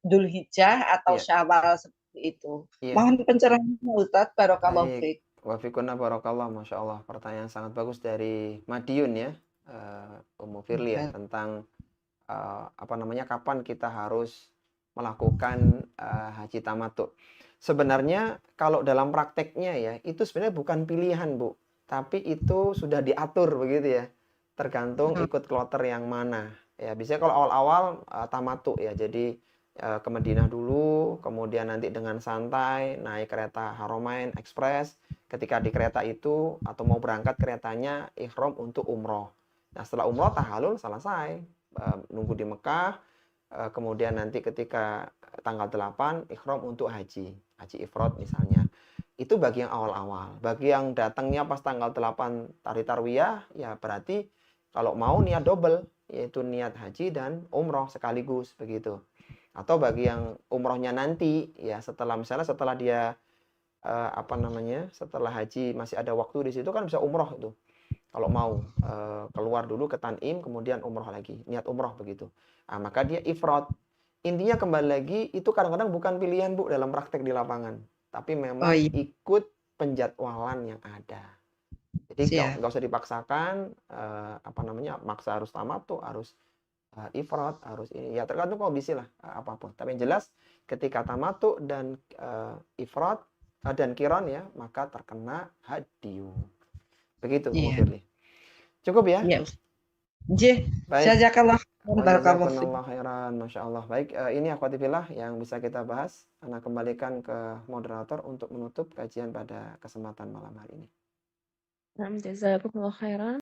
Dzulhijjah atau Syawal seperti itu. Mohon pencerahannya Ustaz, barakallahu fiik. Wafikunna barakallah, Masya Allah. Pertanyaan sangat bagus dari Madiun ya, Ummu Firly ya, tentang apa namanya, kapan kita harus melakukan haji tamattu. Sebenarnya kalau dalam prakteknya ya, itu sebenarnya bukan pilihan Bu, tapi itu sudah diatur begitu ya, tergantung ikut kloter yang mana ya. Biasanya kalau awal-awal tamattu ya, jadi ke Madinah dulu, kemudian nanti dengan santai naik kereta Haramain Express. Ketika di kereta itu atau mau berangkat keretanya, ihram untuk umroh. Nah, setelah umroh tahallul selesai, nunggu di Mekah, kemudian nanti ketika tanggal 8 ihram untuk haji ifrad misalnya. Itu bagi yang awal-awal. Bagi yang datangnya pas tanggal 8 Tari Tarwiyah, ya berarti kalau mau niat double, yaitu niat haji dan umroh sekaligus begitu. Atau bagi yang umrohnya nanti ya setelah dia setelah haji masih ada waktu di situ kan bisa umroh itu. Kalau mau keluar dulu ke Tan'im kemudian umroh lagi, niat umroh begitu. Nah, maka dia ifrad. Intinya kembali lagi itu kadang-kadang bukan pilihan Bu dalam praktek di lapangan, tapi memang ikut penjadwalan yang ada. Jadi nggak usah dipaksakan maksa harus tamattu, harus ifrad, harus ini. Ya tergantung kondisi lah apapun. Tapi yang jelas ketika tamattu dan ifrad dan qiran ya, maka terkena hadyu. Begitu Bu Firly. Cukup ya? Iya, Ustaz. Baik. Jazakallah khairan, Masya Allah. Baik, ini akhwati fillah yang bisa kita bahas. Ana kembalikan ke moderator untuk menutup kajian pada kesempatan malam hari ini. Jazakumullah khairan.